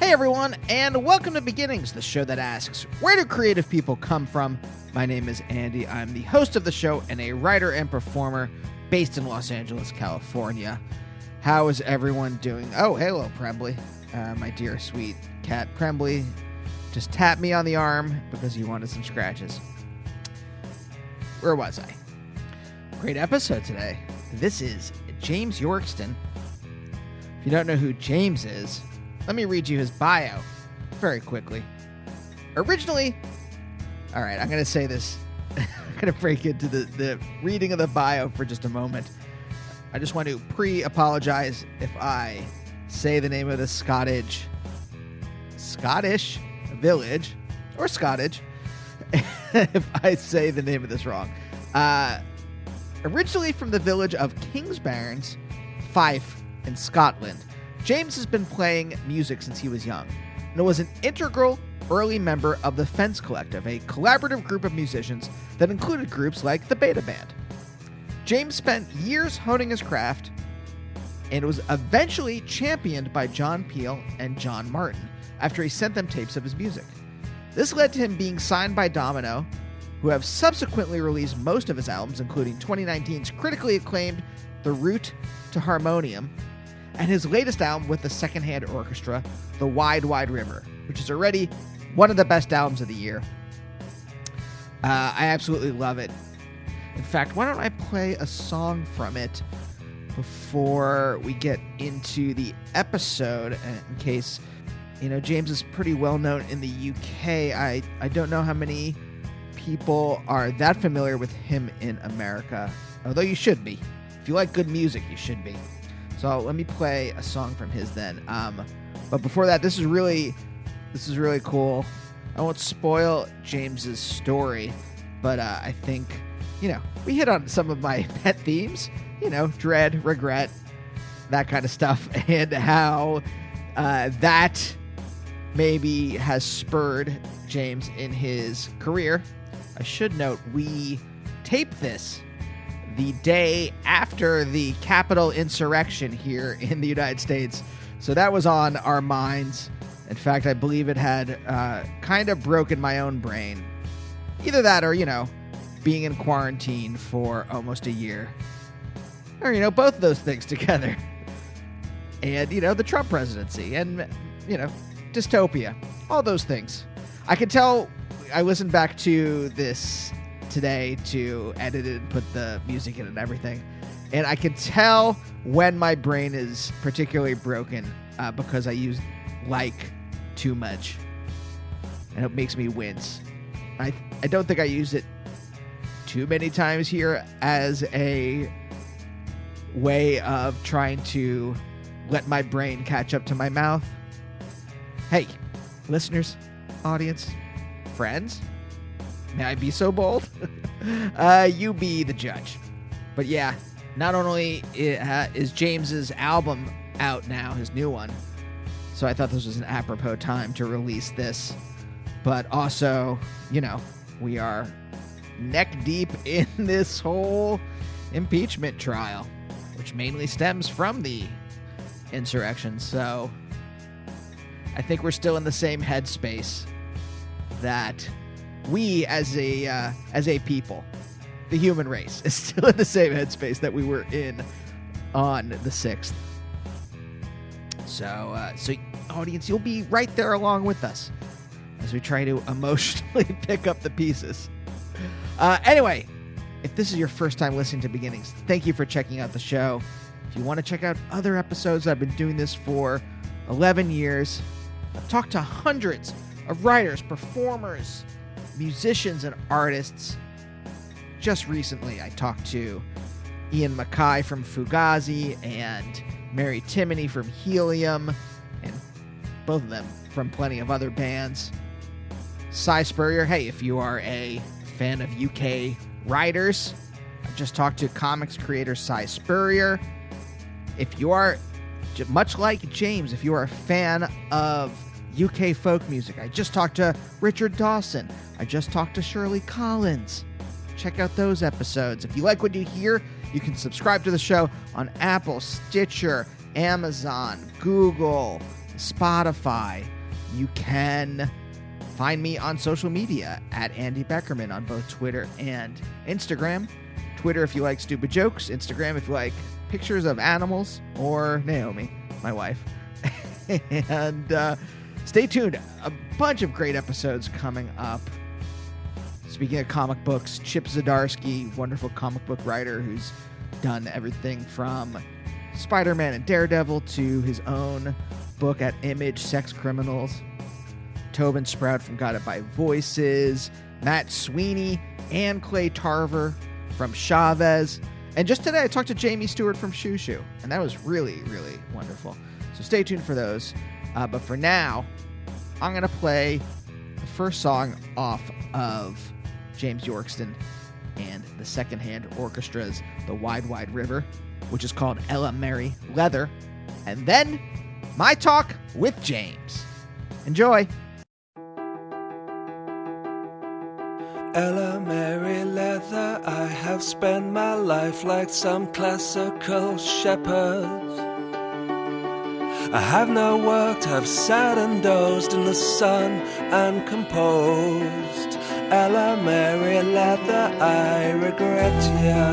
Hey everyone, and welcome to Beginnings, the show that asks, where do creative people come from? My name is Andy. I'm the host of the show and a writer and performer based in Los Angeles, California. How is everyone doing? Oh, hello, Prembly. My dear sweet cat Prembly just tapped me on the arm because he wanted some scratches. Where was I? Great episode today. This is James Yorkston. If you don't know who James is, let me read you his bio very quickly. Originally, all right, I'm going to say this. I'm going to break into the reading of the bio for just a moment. I just want to pre-apologize if I say the name of the Scottish village, or Scottish, if I say the name of this wrong. Originally from the village of Kingsbarns, Fife, in Scotland, James has been playing music since he was young, and was an integral early member of the Fence Collective, a collaborative group of musicians that included groups like the Beta Band. James spent years honing his craft, and was eventually championed by John Peel and John Martin after he sent them tapes of his music. This led to him being signed by Domino, who have subsequently released most of his albums, including 2019's critically acclaimed The Route to Harmonium, and his latest album with the Secondhand Orchestra, The Wide, Wide River, which is already one of the best albums of the year. I absolutely love it. In fact, why don't I play a song from it before we get into the episode, in case, James is pretty well known in the UK. I don't know how many people are that familiar with him in America, although you should be. If you like good music, you should be. So let me play a song from his then. But before that, this is really cool. I won't spoil James's story, but I think, we hit on some of my pet themes, dread, regret, that kind of stuff, and how that maybe has spurred James in his career. I should note, we taped this the day after the Capitol insurrection here in the United States. So that was on our minds. In fact, I believe it had kind of broken my own brain. Either that or, being in quarantine for almost a year. Or, both of those things together. And, the Trump presidency and, dystopia. All those things. I could tell, I listened back to this today to edit it and put the music in and everything, and I can tell when my brain is particularly broken because I use like too much, and it makes me wince. I don't think I use it too many times here as a way of trying to let my brain catch up to my mouth. Hey, listeners, audience, friends, may I be so bold? You be the judge. But yeah, not only is James's album out now, his new one, so I thought this was an apropos time to release this, but also, we are neck deep in this whole impeachment trial, which mainly stems from the insurrection, so I think we're still in the same headspace that we as a people, the human race, is still in the same headspace that we were in on the 6th. So audience, you'll be right there along with us as we try to emotionally pick up the pieces. Anyway, if this is your first time listening to Beginnings, thank you for checking out the show. If you want to check out other episodes, I've been doing this for 11 years. I've talked to hundreds of writers, performers, musicians, and artists. Just recently, I talked to Ian Mackay from Fugazi and Mary Timony from Helium, and both of them from plenty of other bands. Cy Spurrier, hey, if you are a fan of UK writers, I just talked to comics creator Cy Spurrier. If you are, much like James, if you are a fan of UK folk music, I just talked to Richard Dawson. I just talked to Shirley Collins. Check out those episodes. If you like what you hear, you can subscribe to the show on Apple, Stitcher, Amazon, Google, Spotify. You can find me on social media at Andy Beckerman on both Twitter and Instagram. Twitter if you like stupid jokes. Instagram if you like pictures of animals or Naomi, my wife. And stay tuned. A bunch of great episodes coming up. Speaking of comic books, Chip Zdarsky, wonderful comic book writer who's done everything from Spider-Man and Daredevil to his own book at Image, Sex Criminals. Tobin Sprout from Got It by Voices. Matt Sweeney and Clay Tarver from Chavez. And just today I talked to Jamie Stewart from Shoo Shoo, and that was really, really wonderful. So stay tuned for those. But for now, I'm going to play the first song off of James Yorkston and the Secondhand Orchestra's The Wide, Wide River, which is called Ella Mary Leather. And then my talk with James. Enjoy. Ella Mary Leather, I have spent my life like some classical shepherd. I have not worked, have sat and dozed in the sun and composed. Ella Mary Leather, I regret ya,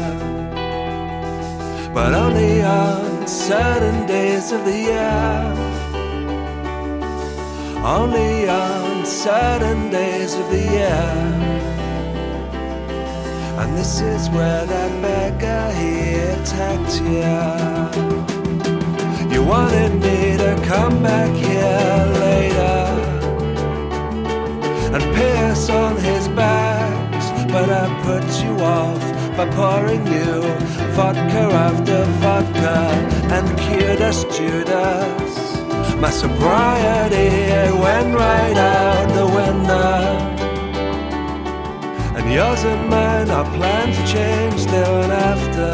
but only on certain days of the year. Only on certain days of the year. And this is where that beggar he attacked ya. You wanted me to come back here later and piss on his bags, but I put you off by pouring you vodka after vodka and Judas. My sobriety went right out the window. And yours and mine are planned to change still and after.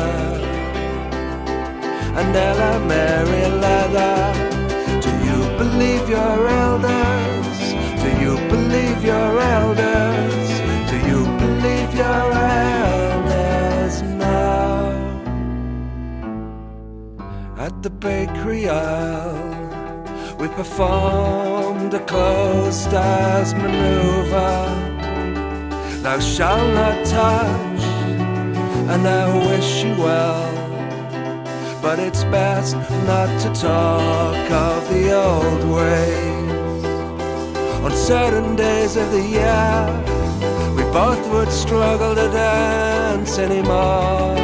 And Ella Mary Leather, do you believe your elders? Do you believe your elders? Do you believe your elders now? At the bakery aisle, we performed a closed-eyes maneuver. Thou shalt not touch, and I wish you well, but it's best not to talk of the old ways. On certain days of the year, we both would struggle to dance anymore.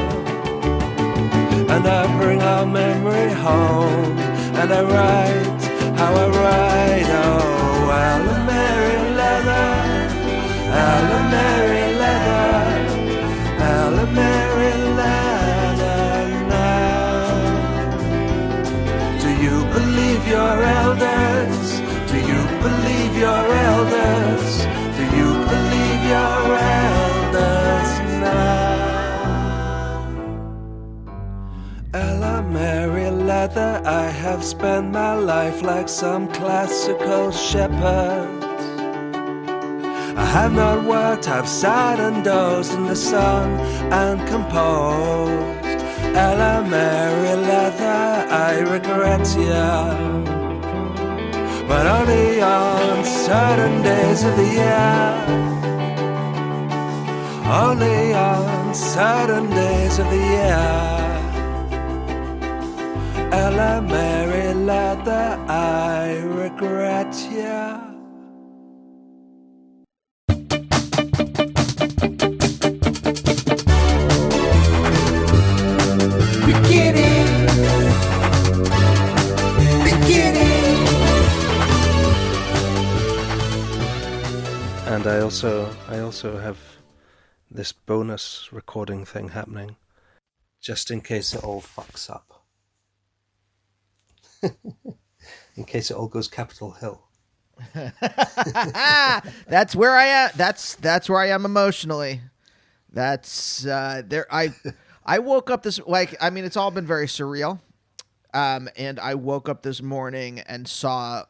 And I bring our memory home, and I write how I write. Oh, Ella Mary Leather, Ella Mary Leather, Ella Mary Leather now. Do you believe your elders? Do you believe your elders? Do you believe your elders now? Ella Mary Leather, I have spent my life like some classical shepherd. I have not worked, I've sat and dozed in the sun and composed. Ella Mary Leather, I regret ya, but only on certain days of the year. Only on certain days of the year. Ella Mary Leather, I regret ya. And I also have this bonus recording thing happening, just in case it all fucks up. In case it all goes Capitol Hill. That's where I am. That's where I am emotionally. That's there. I woke up this it's all been very surreal. And I woke up this morning and saw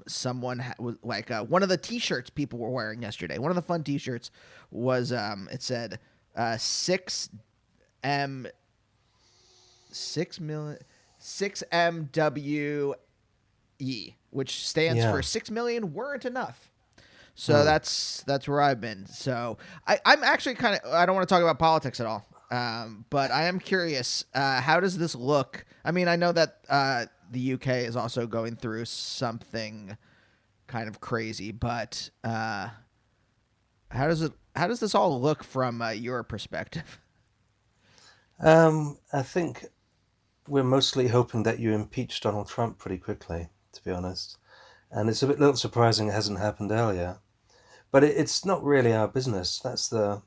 someone one of the T-shirts people were wearing yesterday. One of the fun T-shirts was it said 6MWE, which stands Yeah. for 6 million weren't enough. So that's where I've been. So I'm actually kind of, I don't want to talk about politics at all, but I am curious. How does this look? I mean, I know that the UK is also going through something kind of crazy, but how does this all look from your perspective? I think we're mostly hoping that you impeach Donald Trump pretty quickly, to be honest. And it's a little surprising it hasn't happened earlier. But it's not really our business. That's the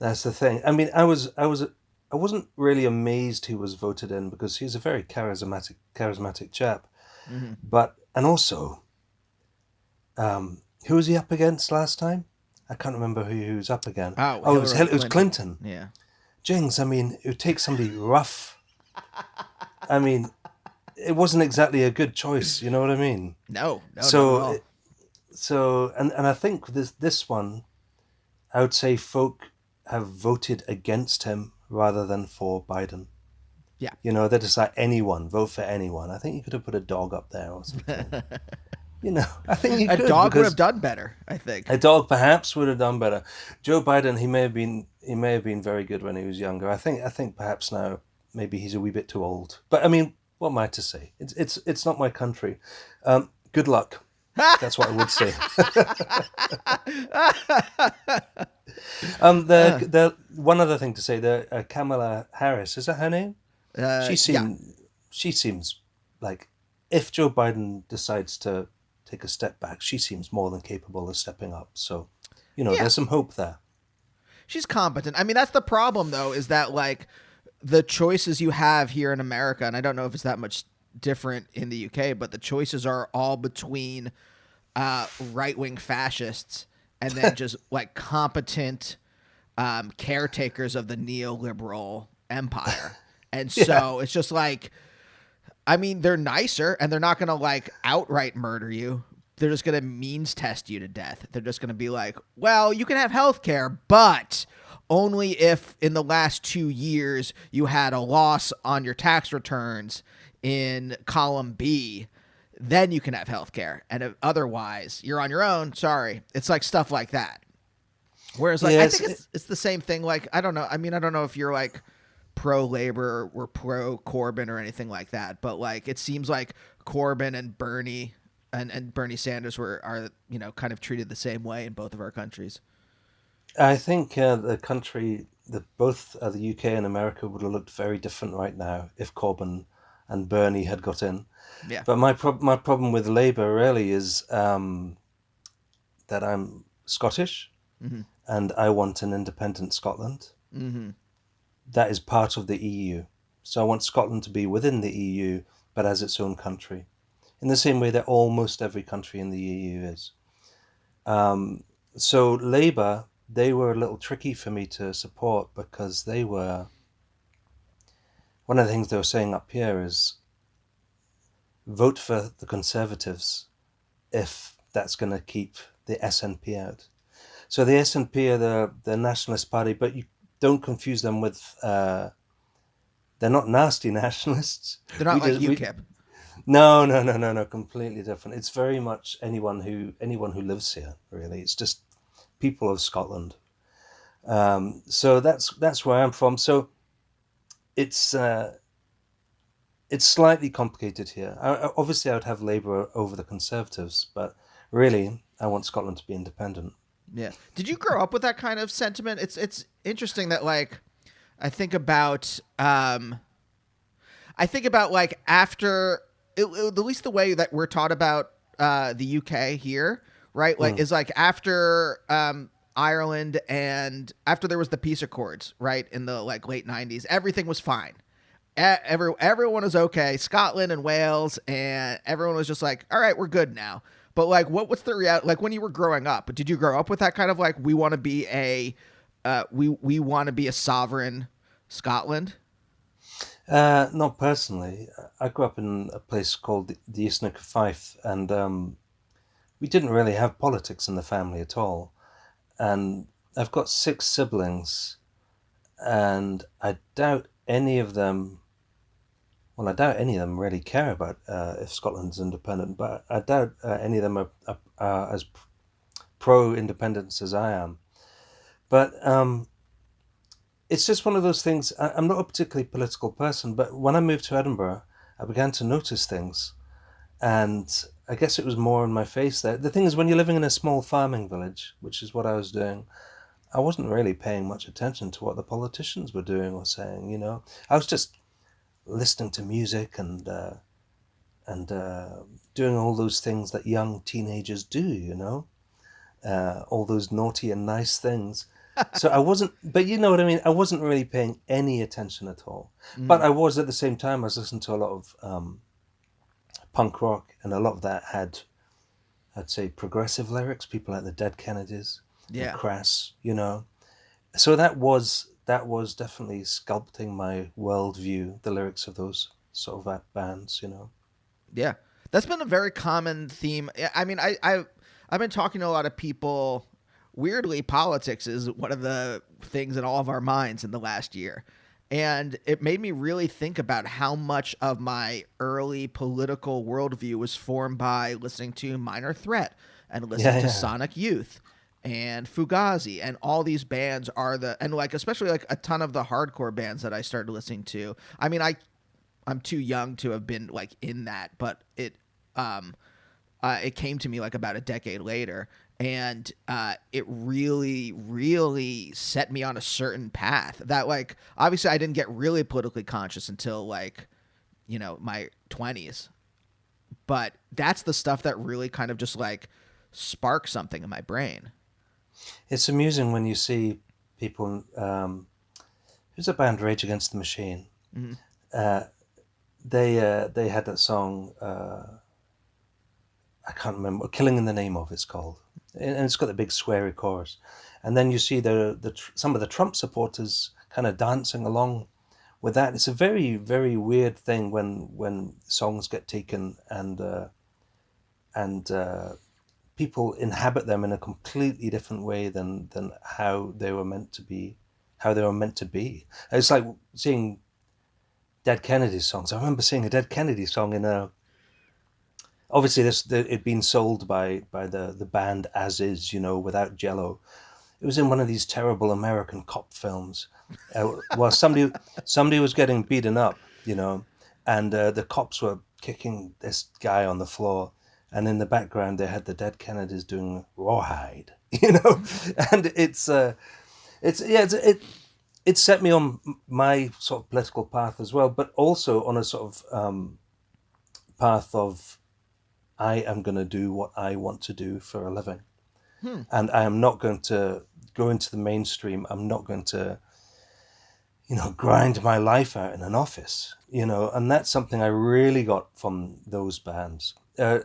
thing. I mean, I wasn't really amazed he was voted in because he's a very charismatic chap. Mm-hmm. But and also, who was he up against last time? I can't remember who he was up against. Oh, It was Clinton. Yeah. Jings, I mean, it would take somebody rough. I mean, it wasn't exactly a good choice. You know what I mean? No, not at So, all. and I think this one, I would say folk have voted against him rather than for Biden. Yeah. You know, they're just like vote for anyone. I think you could have put a dog up there or something. I think you A could. dog would because have done better, I think. a dog perhaps would have done better. Joe Biden, he may have been very good when he was younger. I think perhaps now maybe he's a wee bit too old. But I mean, what am I to say? It's not my country. Good luck. That's what I would say. The one other thing to say, the Kamala Harris, is that her name? Yeah. She seems like if Joe Biden decides to take a step back, she seems more than capable of stepping up. So, there's some hope there. She's competent. I mean, that's the problem, though, is that, like, the choices you have here in America, and I don't know if it's that much different in the UK, but the choices are all between right-wing fascists and then just, like, competent caretakers of the neoliberal empire. And so it's just like, I mean, they're nicer and they're not going to, like, outright murder you. They're just going to means test you to death. They're just going to be like, well, you can have health care, but only if in the last 2 years you had a loss on your tax returns in column B, then you can have health care. And if otherwise, you're on your own. Sorry. It's like stuff like that. Whereas, like, I think it's the same thing. Like, I don't know. I mean, I don't know if you're, like, pro-labor or pro-Corbyn or anything like that. But, like, it seems like Corbyn and Bernie and Bernie Sanders are kind of treated the same way in both of our countries. I think both the UK and America would have looked very different right now if Corbyn and Bernie had got in. Yeah. But my problem with Labour really is that I'm Scottish, Mm-hmm. and I want an independent Scotland. Mm-hmm. That is part of the EU. So I want Scotland to be within the EU, but as its own country, in the same way that almost every country in the EU is. So Labour, they were a little tricky for me to support because they were. One of the things they were saying up here is vote for the Conservatives if that's going to keep the SNP out. So the SNP are the Nationalist Party, but you don't confuse them with. They're not nasty nationalists. They're not like UKIP. No, completely different. It's very much anyone who lives here, really. It's just people of Scotland. So that's where I'm from. So it's slightly complicated here. Obviously, I would have Labour over the Conservatives, but really, I want Scotland to be independent. Yeah. Did you grow up with that kind of sentiment? It's interesting that, like, I think about like after at least the way that we're taught about the UK here, right? Like, is like after Ireland and after there was the peace accords, right, in the like late 90s, everything was fine. Everyone was okay. Scotland and Wales and everyone was just like, all right, we're good now. But like, what's the reality? Like when you were growing up, did you grow up with that kind of like, we want to be a sovereign Scotland? Not personally. I grew up in a place called the East Neck of Fife, and we didn't really have politics in the family at all. And I've got 6 siblings, and I doubt any of them. well, I doubt any of them really care about if Scotland's independent, but I doubt any of them are as pro-independence as I am. But it's just one of those things. I'm not a particularly political person, but when I moved to Edinburgh, I began to notice things. And I guess it was more in my face there. The thing is, when you're living in a small farming village, which is what I was doing, I wasn't really paying much attention to what the politicians were doing or saying, you know. I was just listening to music and doing all those things that young teenagers do, you know, all those naughty and nice things. So I wasn't, but you know what I mean? I wasn't really paying any attention at all. But I was at the same time, I was listening to a lot of punk rock, and a lot of that had, I'd say, progressive lyrics, people like the Dead Kennedys, and Crass, you know. So that was definitely sculpting my worldview, the lyrics of those sort of bands, you know. Yeah, that's been a very common theme. I mean, I've been talking to a lot of people. Weirdly, politics is one of the things in all of our minds in the last year. And it made me really think about how much of my early political worldview was formed by listening to Minor Threat and listening to Sonic Youth and Fugazi, and all these bands are and like, especially like a ton of the hardcore bands that I started listening to. I mean, I'm too young to have been like in that, but it came to me like about a decade later. And it really, really set me on a certain path that, like, obviously I didn't get really politically conscious until, like, you know, my 20s. But that's the stuff that really kind of just, like, sparks something in my brain. It's amusing when you see people. Who's the band Rage Against the Machine? Mm-hmm. They had that song. I can't remember. Killing in the Name of it's called, and it's got the big sweary chorus. And then you see some of the Trump supporters kind of dancing along with that. It's a very, very weird thing when songs get taken and people inhabit them in a completely different way than how they were meant to be. It's like seeing Dead Kennedy songs. I remember seeing a Dead Kennedy song in a. Obviously, it'd been sold by the band as is, you know, without Jello. It was in one of these terrible American cop films, while somebody was getting beaten up, you know, and the cops were kicking this guy on the floor, and in the background they had the Dead Kennedys doing Rawhide, you know, and it set me on my sort of political path as well, but also on a sort of path of. I am going to do what I want to do for a living. And I am not going to go into the mainstream. I'm not going to, you know, grind my life out in an office, you know, and that's something I really got from those bands. The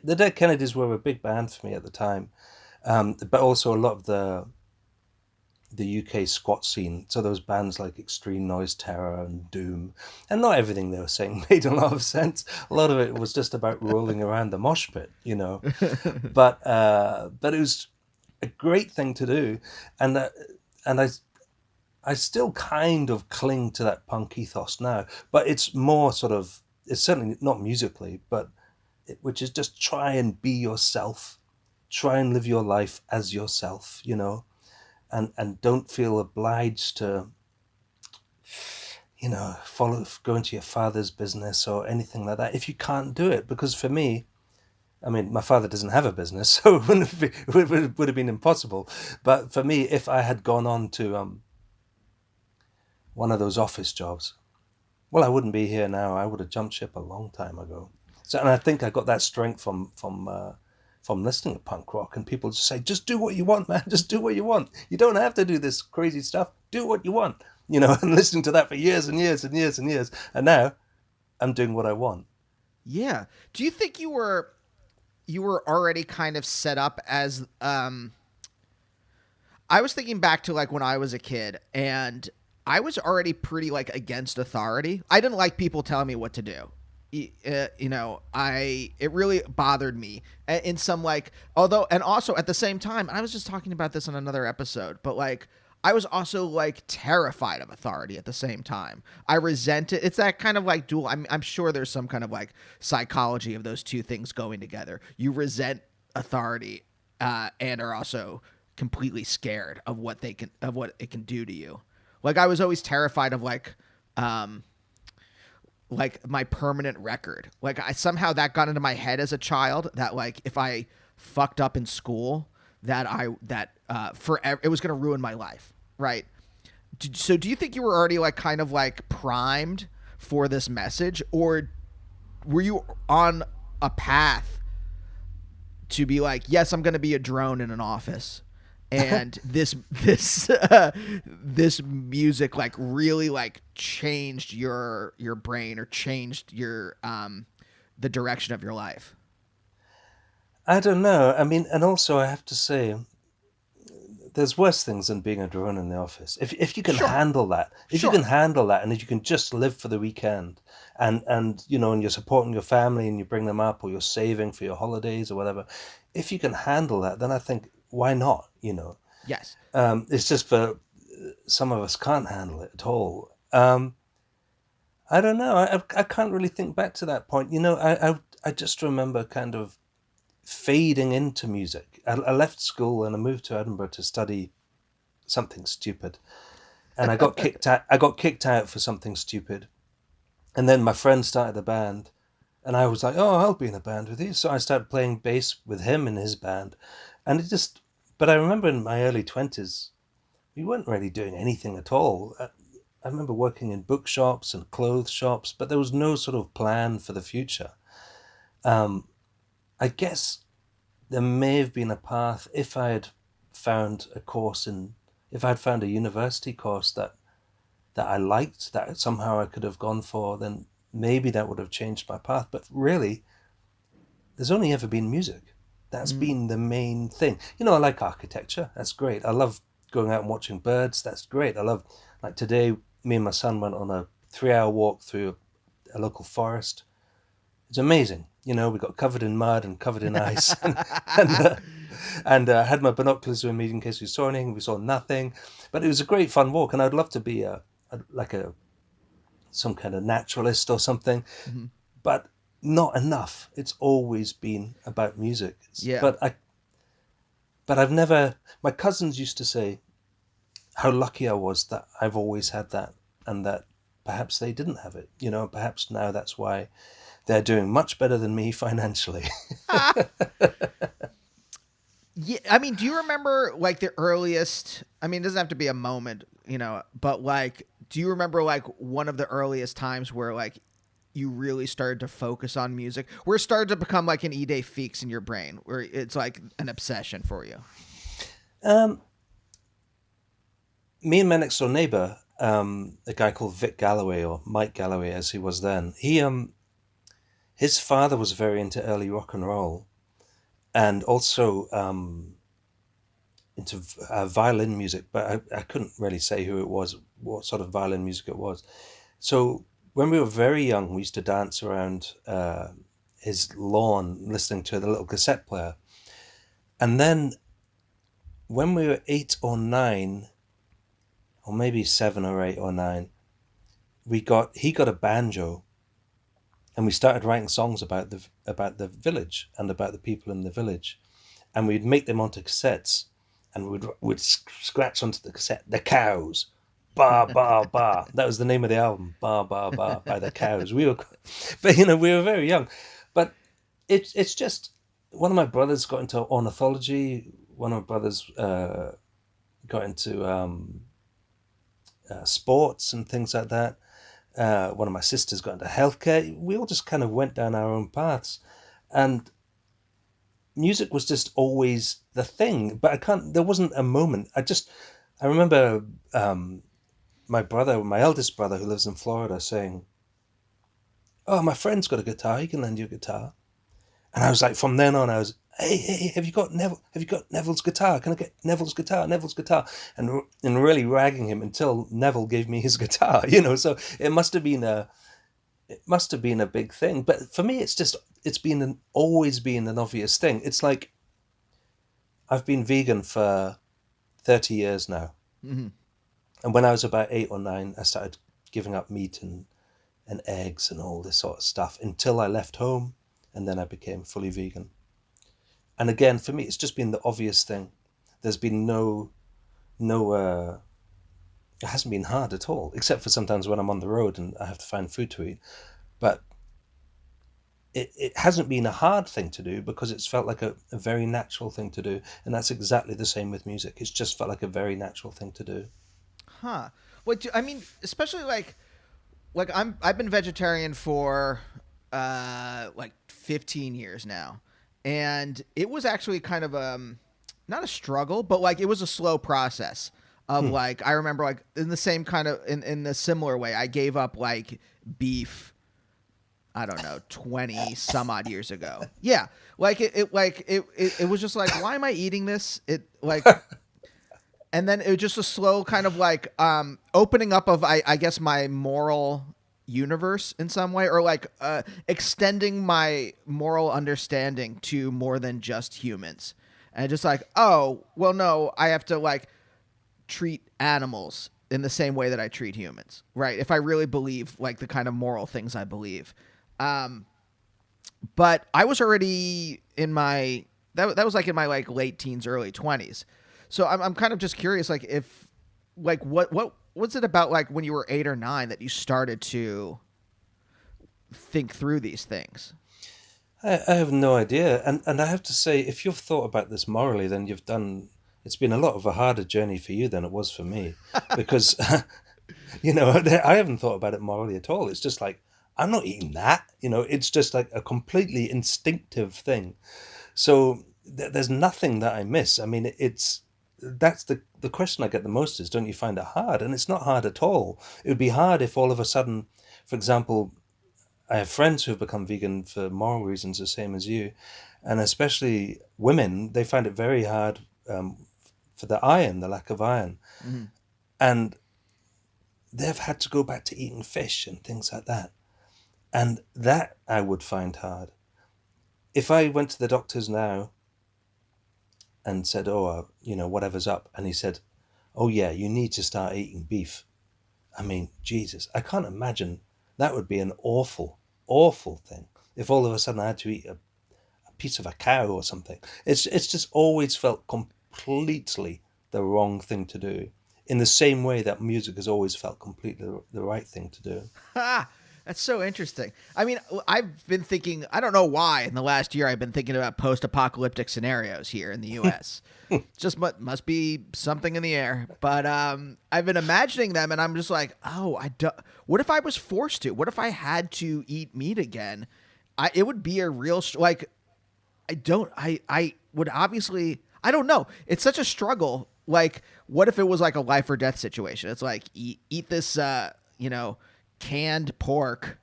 Dead Kennedys were a big band for me at the time, but also a lot of the UK squat scene. So those bands like Extreme Noise Terror and Doom, and not everything they were saying made a lot of sense. A lot of it was just about rolling around the mosh pit, you know. But it was a great thing to do, and I still kind of cling to that punk ethos now. But it's more sort of, it's certainly not musically, but which is just try and be yourself, try and live your life as yourself, you know. And don't feel obliged to, you know, go into your father's business or anything like that if you can't do it. Because for me, I mean, my father doesn't have a business, so it would have been impossible. But for me, if I had gone on to one of those office jobs, well, I wouldn't be here now. I would have jumped ship a long time ago. So, and I think I got that strength from listening to punk rock, and people just say, just do what you want, man. Just do what you want. You don't have to do this crazy stuff. Do what you want, you know, and listening to that for years and years and years and years. And now I'm doing what I want. Yeah. Do you think you were already kind of set up as, I was thinking back to like when I was a kid, and I was already pretty like against authority. I didn't like people telling me what to do. You know, it really bothered me in some like, although, and also at the same time, I was just talking about this on another episode, but like, I was also like terrified of authority at the same time. I resent it. It's that kind of like dual. I'm sure there's some kind of like psychology of those two things going together. You resent authority, and are also completely scared of what it can do to you. Like I was always terrified of like my permanent record. Like I somehow that got into my head as a child that like if I fucked up in school that forever it was going to ruin my life, right? So do you think you were already like kind of like primed for this message, or were you on a path to be like, yes, I'm going to be a drone in an office, and this music like really like changed your brain or changed your the direction of your life? I don't know. I mean, and also I have to say, there's worse things than being a drone in the office. If you can Sure. handle that, if you Sure. can handle that, and if you can just live for the weekend, and you know, and you're supporting your family, and you bring them up, or you're saving for your holidays or whatever, if you can handle that, then I think why not? You know, Yes. it's just for some of us can't handle it at all. I don't know. I can't really think back to that point. You know, I just remember kind of fading into music. I left school and I moved to Edinburgh to study something stupid, and I got kicked out. I got kicked out for something stupid, and then my friend started a band, and I was like, "Oh, I'll be in a band with you." So I started playing bass with him in his band, and it just. But I remember in my early 20s, we weren't really doing anything at all. I remember working in bookshops and clothes shops, but there was no sort of plan for the future. Um, I guess there may have been a path if I had found a course in, if I had found a university course that I liked, that somehow I could have gone for, then maybe that would have changed my path. But really, there's only ever been music. That's Mm. been the main thing. You know, I like architecture. That's great. I love going out and watching birds. That's great. I love, like today, me and my son went on a 3 hour walk through a local forest. It's amazing. You know, we got covered in mud and covered in ice, and had my binoculars with me in case we saw anything. We saw nothing, but it was a great fun walk, and I'd love to be like a some kind of naturalist or something, Mhm. but not enough. It's always been about music. Yeah. But I've never. My cousins used to say how lucky I was that I've always had that, and that perhaps they didn't have it. You know, perhaps now that's why they're doing much better than me financially. Yeah, I mean, do you remember like the earliest? I mean, it doesn't have to be a moment, you know, but like, do you remember like one of the earliest times where like you really started to focus on music, where it started to become like an Ide fix in your brain, where it's like an obsession for you? um, Me and my next door neighbor, a guy called Vic Galloway, or Mike Galloway as he was then, his father was very into early rock and roll, and also into violin music, but I couldn't really say who it was, what sort of violin music it was. So when we were very young, we used to dance around his lawn listening to the little cassette player. And then when we were 8 or 9, or maybe 7 or 8 or 9, he got a banjo, and we started writing songs about the village and about the people in the village, and we'd make them onto cassettes, and we'd scratch onto the cassette the cows, ba ba ba. That was the name of the album, ba ba ba, by the Cows. But you know, we were very young, but it's just one of my brothers got into ornithology. One of my brothers got into sports and things like that. One of my sisters got into healthcare. We all just kind of went down our own paths, and music was just always the thing. But I can't. There wasn't a moment. I remember my eldest brother, who lives in Florida, saying, "Oh, my friend's got a guitar. He can lend you a guitar." And I was like, from then on, I was, hey, have you got Neville? Have you got Neville's guitar? Can I get Neville's guitar? Neville's guitar, and really ragging him until Neville gave me his guitar. You know, so it must have been a big thing. But for me, it's always been an obvious thing. It's like I've been vegan for 30 years now, Hmm. And when I was about 8 or 9, I started giving up meat and eggs and all this sort of stuff until I left home, and then I became fully vegan. And again, for me, it's just been the obvious thing. There's been no, it hasn't been hard at all, except for sometimes when I'm on the road and I have to find food to eat. But it hasn't been a hard thing to do because it's felt like a very natural thing to do. And that's exactly the same with music. It's just felt like a very natural thing to do. Huh. I mean, especially I've been vegetarian for like 15 years now, and it was actually kind of not a struggle, but like it was a slow process of Hmm. like I remember like in the same kind of in the similar way I gave up like beef. I don't know, 20 some odd years ago. Yeah, it was just like, why am I eating this? It like and then it was just a slow kind of like opening up of I guess my moral universe in some way, or like extending my moral understanding to more than just humans, and just like, oh well, no, I have to like treat animals in the same way that I treat humans, right? If I really believe like the kind of moral things I believe. um but I was already in my that was like in my like late teens, early 20s. So I'm kind of just curious, like if like what was it about like when you were 8 or 9 that you started to think through these things? I have no idea. And I have to say, if you've thought about this morally, then it's been a lot of a harder journey for you than it was for me. Because, I haven't thought about it morally at all. It's just like, I'm not eating that. It's just like a completely instinctive thing. So there's nothing that I miss. I mean, that's the question I get the most is, don't you find it hard? And it's not hard at all. It would be hard if all of a sudden, for example, I have friends who have become vegan for moral reasons, the same as you, and especially women. They find it very hard for the lack of iron, Mm-hmm. and they've had to go back to eating fish and things like that. And that I would find hard. If I went to the doctors now and said, "Oh, whatever's up," and he said, "Oh yeah, you need to start eating beef." I mean, Jesus, I can't imagine that would be an awful, awful thing if all of a sudden I had to eat a piece of a cow or something. It's just always felt completely the wrong thing to do. In the same way that music has always felt completely the right thing to do. Ha! That's so interesting. I mean, I've been thinking, I don't know why in the last year I've been thinking about post-apocalyptic scenarios here in the US. Just must be something in the air. But I've been imagining them, and I'm just like, oh, what if I was forced to? What if I had to eat meat again? It would be a real like I would obviously, I don't know. It's such a struggle. Like, what if it was like a life or death situation? It's like eat this canned pork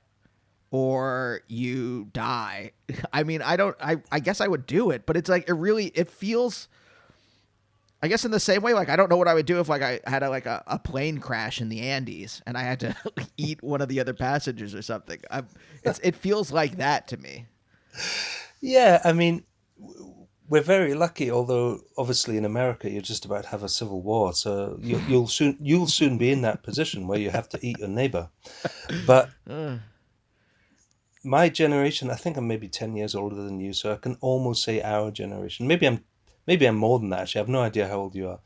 or you die. I mean, I guess I would do it, but it's like it feels, I guess, in the same way, like I don't know what I would do if like I had a plane crash in the Andes and I had to eat one of the other passengers or something. It feels like that to me. Yeah, I mean, we're very lucky. Although obviously in America you're just about to have a civil war, so you'll soon be in that position where you have to eat your neighbor. But my generation, I think I'm maybe 10 years older than you, so I can almost say our generation. Maybe I'm more than that. Actually, I have no idea how old you are.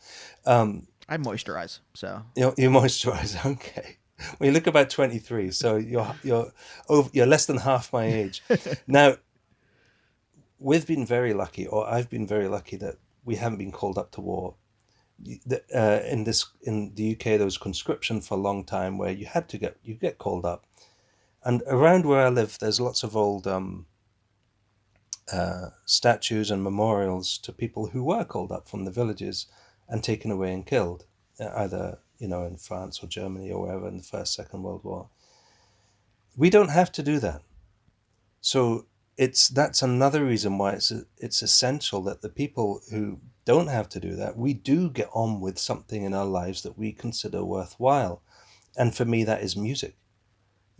I moisturize, so You moisturize, okay. Well, you look about 23, so you're less than half my age. Now, we've been very lucky, or I've been very lucky that we haven't been called up to war. In the UK, there was conscription for a long time where you get called up, and around where I live, there's lots of old statues and memorials to people who were called up from the villages and taken away and killed, either in France or Germany or wherever in the First, Second World War. We don't have to do that, so that's another reason why it's essential that the people who don't have to do that, we do get on with something in our lives that we consider worthwhile, and for me that is music.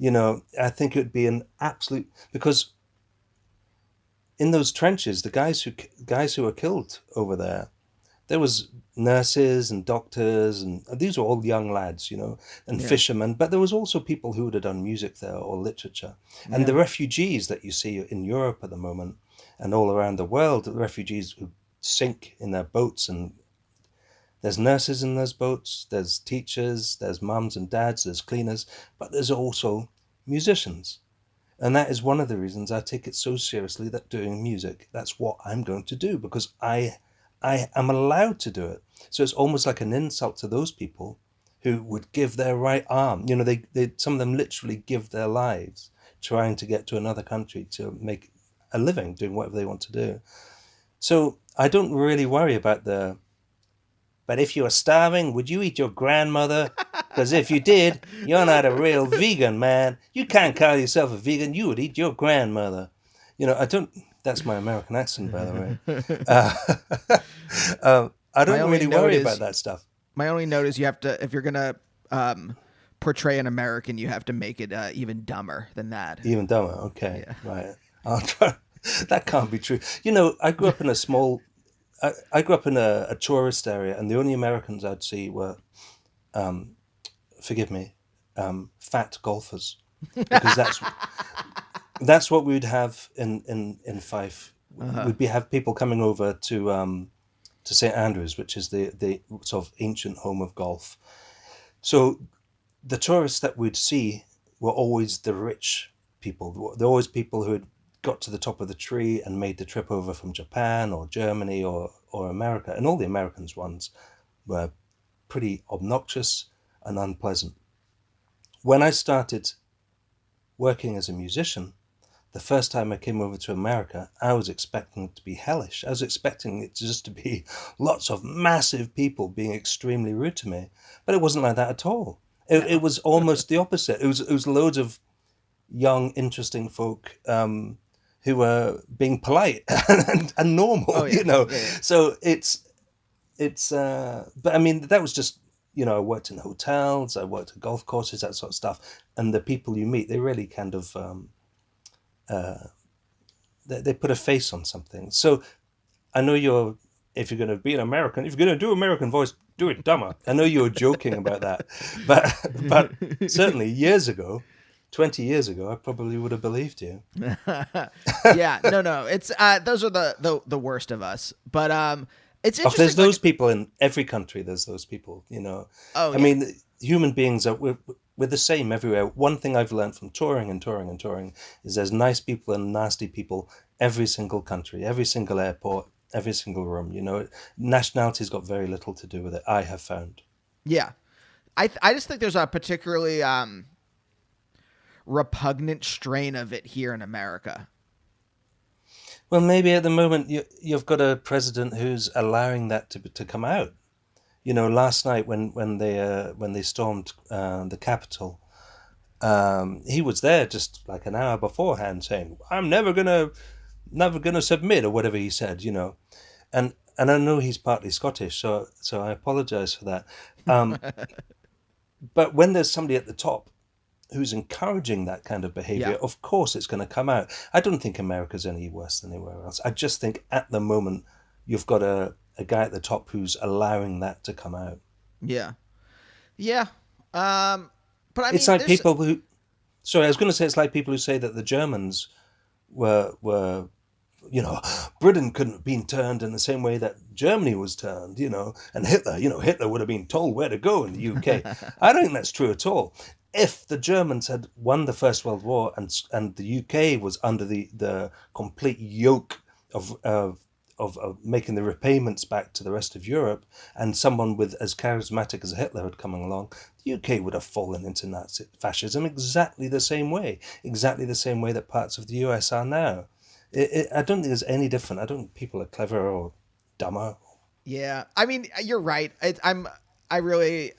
I think it would be an absolute, because in those trenches, the guys who were killed over there, There was nurses and doctors, and these were all young lads, and Yeah. fishermen. But there was also people who would have done music there or literature. And Yeah. the refugees that you see in Europe at the moment and all around the world, the refugees who sink in their boats, and there's nurses in those boats, there's teachers, there's mums and dads, there's cleaners, but there's also musicians. And that is one of the reasons I take it so seriously that doing music, that's what I'm going to do, because I am allowed to do it. So it's almost like an insult to those people who would give their right arm. They some of them literally give their lives trying to get to another country to make a living doing whatever they want to do. So I don't really worry about but if you were starving, would you eat your grandmother? Because if you did, you're not a real vegan, man. You can't call yourself a vegan. You would eat your grandmother. I don't. That's my American accent, by the way. I don't really worry about that stuff. My only note is you have to, if you're gonna portray an American, you have to make it even dumber than that. Even dumber. Okay, Yeah. right. I'll try. That can't be true. I grew up in a small. I grew up in a tourist area, and the only Americans I'd see were, forgive me, fat golfers, because that's what we'd have in Fife. Uh-huh. We'd have people coming over to St Andrews, which is the sort of ancient home of golf. So the tourists that we'd see were always the rich people. They're always people who had got to the top of the tree and made the trip over from Japan or Germany or America. And all the Americans ones were pretty obnoxious and unpleasant. When I started working as a musician, the first time I came over to America, I was expecting it to be hellish. I was expecting it just to be lots of massive people being extremely rude to me. But it wasn't like that at all. It was almost the opposite. It was loads of young, interesting folk who were being polite and normal, Oh, yeah. Yeah. So but I mean, that was just, I worked in hotels, I worked at golf courses, that sort of stuff. And the people you meet, they really kind of, they put a face on something. So I know if you're going to be an American, if you're going to do American voice, do it dumber. I know you were joking about that, but certainly years ago, 20 years ago, I probably would have believed you. Yeah, no, it's those are the worst of us. But it's Oh, interesting. there's those people in every country. There's those people, Oh, I mean, human beings we're the same everywhere. One thing I've learned from touring is there's nice people and nasty people every single country, every single airport, every single room. Nationality's got very little to do with it, I have found. Yeah, I just think there's a particularly repugnant strain of it here in America. Well, maybe at the moment you've got a president who's allowing that to come out. Last night when they stormed the Capitol, he was there just like an hour beforehand saying, "I'm never gonna submit," or whatever he said. And I know he's partly Scottish, so I apologise for that. But when there's somebody at the top who's encouraging that kind of behavior, Yeah. of course it's going to come out. I don't think America's any worse than anywhere else. I just think at the moment you've got a guy at the top who's allowing that to come out. Yeah. But I mean, It's like people who... Sorry, I was going to say it's like people who say that the Germans were Britain couldn't have been turned in the same way that Germany was turned, and Hitler would have been told where to go in the UK. I don't think that's true at all. If the Germans had won the First World War and the UK was under the complete yoke of making the repayments back to the rest of Europe, and someone with as charismatic as Hitler had come along, the UK would have fallen into Nazi fascism exactly the same way that parts of the US are now. I don't think it's any different. I don't think people are cleverer or dumber. Yeah, I mean, you're right. I really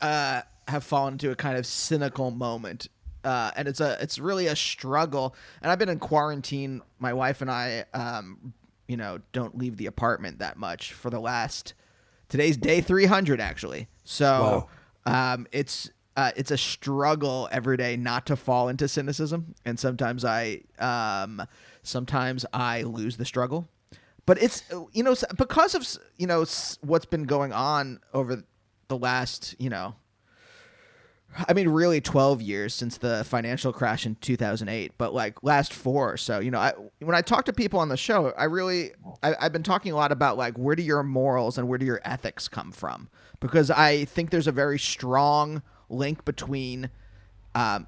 have fallen into a kind of cynical moment, and it's really a struggle. And I've been in quarantine. My wife and I, don't leave the apartment that much for today's day 300 actually. So, Wow. it's a struggle every day not to fall into cynicism, and sometimes I lose the struggle. But it's, because of, what's been going on over the last, really 12 years since the financial crash in 2008, but like last 4 or so, when I talk to people on the show, I've been talking a lot about like, where do your morals and where do your ethics come from? Because I think there's a very strong link between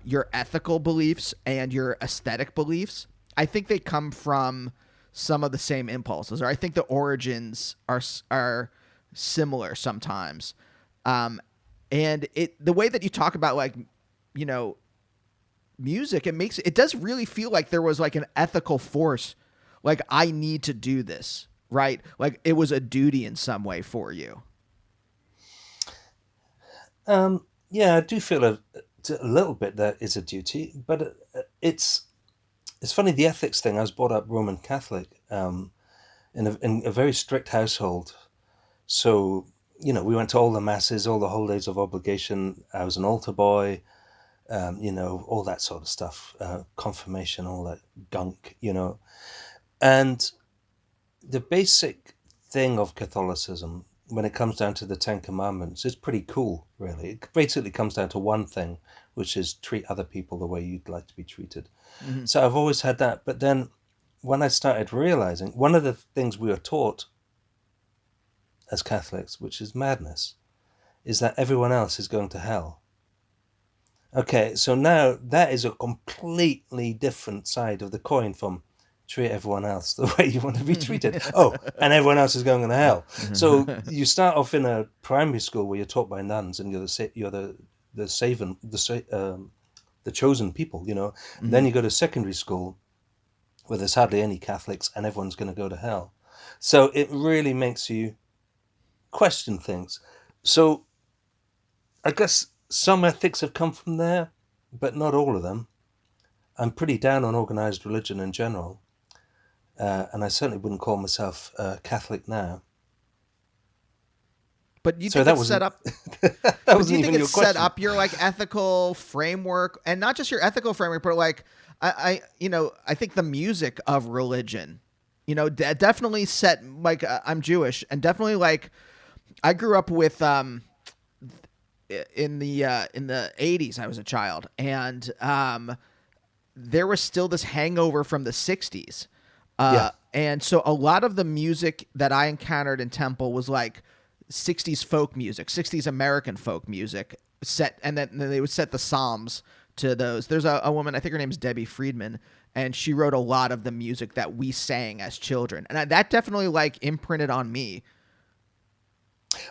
your ethical beliefs and your aesthetic beliefs. I think they come from some of the same impulses, or I think the origins are similar sometimes. And the way that you talk about like, music, it does really feel like there was like an ethical force. Like, I need to do this, right? Like it was a duty in some way for you. Yeah, I do feel a little bit that is a duty, but it's funny, the ethics thing. I was brought up Roman Catholic, in a very strict household. So, we went to all the masses, all the holidays of obligation. I was an altar boy, all that sort of stuff, confirmation, all that gunk, And the basic thing of Catholicism, when it comes down to the Ten Commandments, is pretty cool, really. It basically comes down to one thing, which is treat other people the way you'd like to be treated. Mm-hmm. So I've always had that. But then when I started realizing, one of the things we were taught as Catholics, which is madness, is that everyone else is going to hell. Okay, so now that is a completely different side of the coin from treat everyone else the way you want to be treated. Oh, and everyone else is going to hell. So you start off in a primary school where you're taught by nuns, and you're the chosen people, Mm-hmm. Then you go to secondary school where there's hardly any Catholics, and everyone's going to go to hell. So it really makes you question things. So I guess some ethics have come from there, but not all of them. I'm pretty down on organized religion in general. And I certainly wouldn't call myself Catholic now. But you think it's set up? That wasn't even your question. Set up your like ethical framework, and not just your ethical framework, but like I think the music of religion, definitely set like I'm Jewish, and definitely like I grew up with in the 80s. I was a child, and there was still this hangover from the 60s. And so a lot of the music that I encountered in Temple was like 60s folk music, 60s American folk music set. And then they would set the Psalms to those. There's a woman, I think her name's Debbie Friedman, and she wrote a lot of the music that we sang as children. And that definitely like imprinted on me.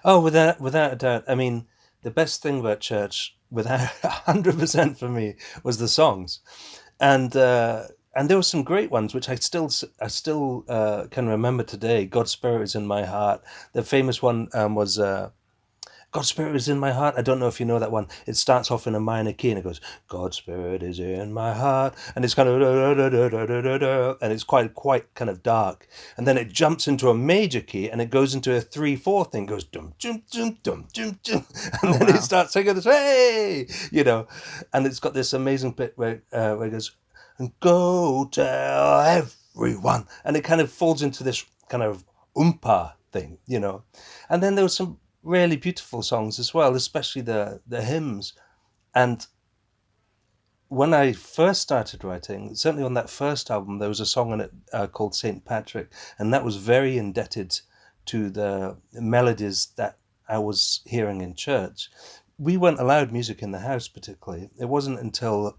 Oh, without a doubt. I mean, the best thing about church, without 100% for me, was the songs. And there were some great ones, which I still can remember today. God's Spirit is in my heart. The famous one was God's Spirit is in my heart. I don't know if you know that one. It starts off in a minor key and it goes, God's Spirit is in my heart. And it's kind of, and it's quite kind of dark. And then it jumps into a major key and it goes into a 3/4 thing, goes dum, dum, dum, dum, dum, dum. And then it starts singing this, hey, and it's got this amazing bit where it goes, and go tell everyone. And it kind of falls into this kind of oompa thing, And then there was some really beautiful songs as well, especially the hymns. And when I first started writing, certainly on that first album, there was a song on it called St. Patrick, and that was very indebted to the melodies that I was hearing in church. We weren't allowed music in the house particularly. It wasn't until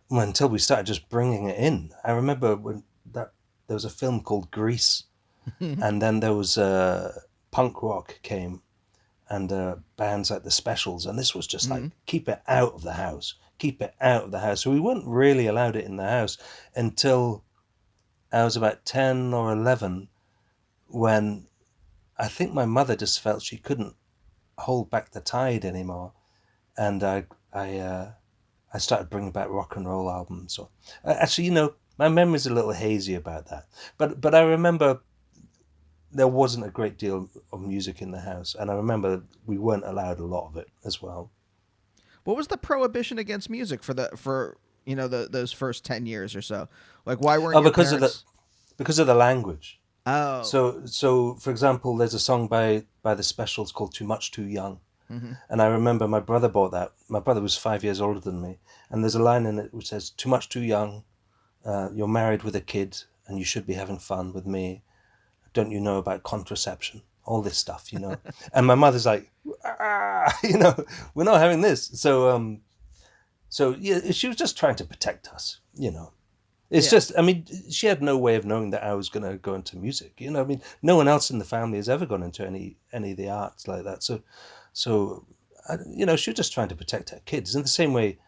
we started just bringing it in. I remember when there was a film called Grease, and then there was punk rock came, and bands like the Specials, and this was just like, keep it out of the house. So we weren't really allowed it in the house until I was about 10 or 11, when I think my mother just felt she couldn't hold back the tide anymore, and I started bringing back rock and roll albums. So actually, my memory's a little hazy about that, but I remember there wasn't a great deal of music in the house, and I remember we weren't allowed a lot of it as well. What was the prohibition against music for those first 10 years or so? Like, why weren't your parents... because of the language. Oh. So for example, there's a song by the Specials called "Too Much Too Young," Mm-hmm. and I remember my brother bought that. My brother was 5 years older than me, and there's a line in it which says, "Too much too young. You're married with a kid, and you should be having fun with me. Don't you know about contraception? All this stuff, you know." And my mother's like, you know, we're not having this. So yeah, she was just trying to protect us, you know. It's Yeah. just, I mean, she had no way of knowing that I was going to go into music. You know, I mean, no one else in the family has ever gone into any of the arts like that. So, you know, she was just trying to protect her kids. In the same way,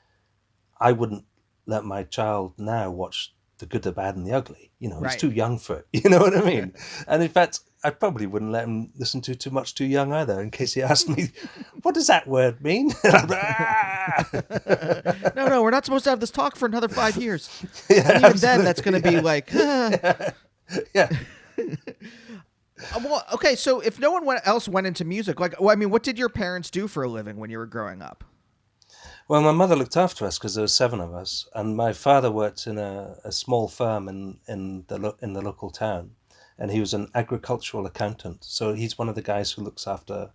I wouldn't let my child now watch The Good, the Bad, and the Ugly. You know, he's Right. too young for it. You know what I mean? And in fact, I probably wouldn't let him listen to Too Much Too Young either, in case he asked me, "What does that word mean?" No, we're not supposed to have this talk for another 5 years. Yeah, And even then, that's going to be yeah. like, Yeah. well, okay. So if no one else went into music, like, well, I mean, what did your parents do for a living when you were growing up? Well, my mother looked after us because there were seven of us, and my father worked in a small firm in the local town, and he was an agricultural accountant. So he's one of the guys who looks after.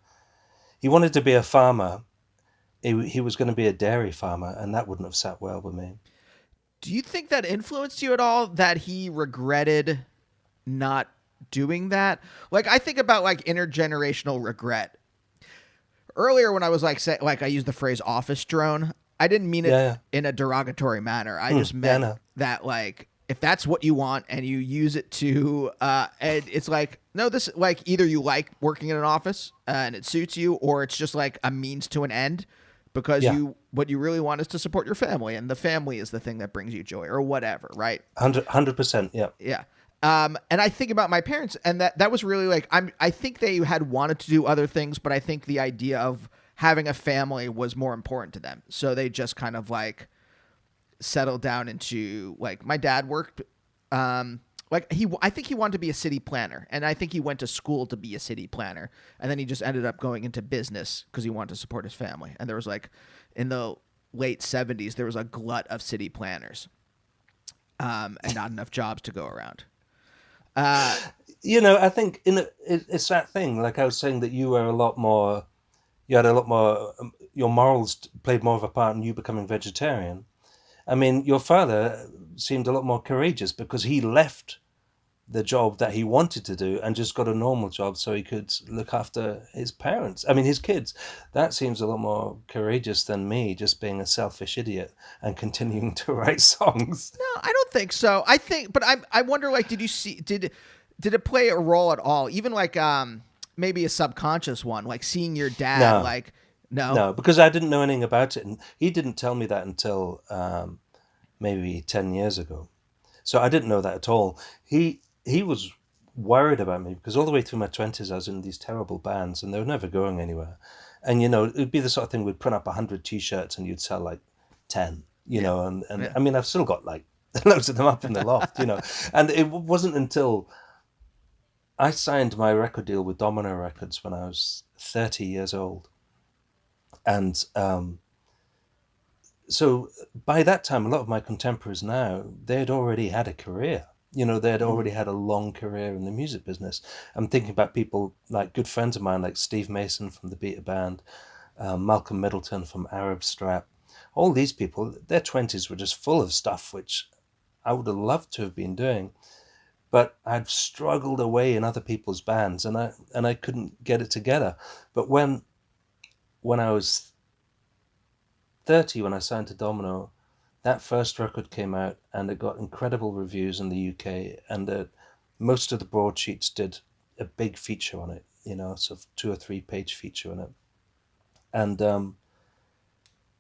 He wanted to be a farmer. He was going to be a dairy farmer, and that wouldn't have sat well with me. Do you think that influenced you at all that he regretted not doing that? Like, I think about like intergenerational regret. Earlier when I was like I used the phrase office drone, I didn't mean it Yeah, in a derogatory manner. I yeah. just Yeah, meant no. that like if that's what you want and you use it to and it's like no, this like either you like working in an office and it suits you, or it's just like a means to an end because Yeah, what you really want is to support your family, and the family is the thing that brings you joy or whatever, right? 100%. Yeah, Yeah. And I think about my parents, and that was really like I think they had wanted to do other things, but I think the idea of having a family was more important to them. So they just kind of like settled down into like my dad worked like I think he wanted to be a city planner, and I think he went to school to be a city planner, and then he just ended up going into business because he wanted to support his family. And there was like in the late 70s there was a glut of city planners. And not enough jobs to go around. you know, I think it's that thing. Like I was saying, that you were a lot more. You had a lot more. Your morals played more of a part in you becoming vegetarian. I mean, your father seemed a lot more courageous because he left the job that he wanted to do and just got a normal job so he could look after his parents. I mean, his kids. That seems a lot more courageous than me just being a selfish idiot and continuing to write songs. No, I don't think so. I think, but I wonder, like, did it play a role at all? Even like maybe a subconscious one, like seeing your dad, No, like, no, no, because I didn't know anything about it, and he didn't tell me that until maybe 10 years ago. So I didn't know that at all. He was worried about me because all the way through my 20s I was in these terrible bands and they were never going anywhere. And you know, it'd be the sort of thing we'd print up 100 t-shirts and you'd sell like 10, you yeah, know, and yeah, I mean I've still got like loads of them up in the loft, you know. And it wasn't until I signed my record deal with Domino Records when I was 30 years old. And so by that time, a lot of my contemporaries now, they had already had a career. You know, they had already had a long career in the music business. I'm thinking about people like good friends of mine, like Steve Mason from the Beta Band, Malcolm Middleton from Arab Strap. All these people, their 20s were just full of stuff which I would have loved to have been doing. But I'd struggled away in other people's bands and I couldn't get it together. But when I was 30, when I signed to Domino, that first record came out and it got incredible reviews in the UK, and most of the broadsheets did a big feature on it, you know, sort of 2 or 3 page feature on it. And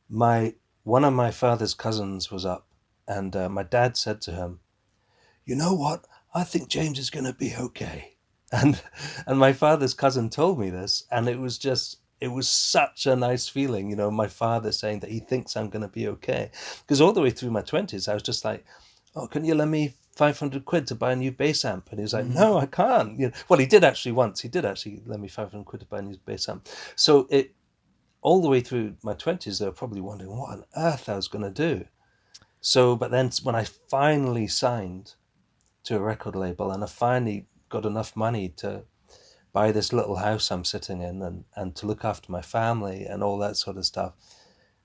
one of my father's cousins was up, and my dad said to him, "You know what? I think James is going to be okay." And my father's cousin told me this, and it was such a nice feeling, you know, my father saying that he thinks I'm going to be okay. Because all the way through my 20s, I was just like, "Oh, can you lend me 500 quid to buy a new bass amp?" And he was like, mm-hmm. "No, I can't." You know, well, he did actually once. He did actually lend me 500 quid to buy a new bass amp. So all the way through my 20s, they were probably wondering what on earth I was going to do. So, but then when I finally signed to a record label, and I finally got enough money to buy this little house I'm sitting in and to look after my family and all that sort of stuff.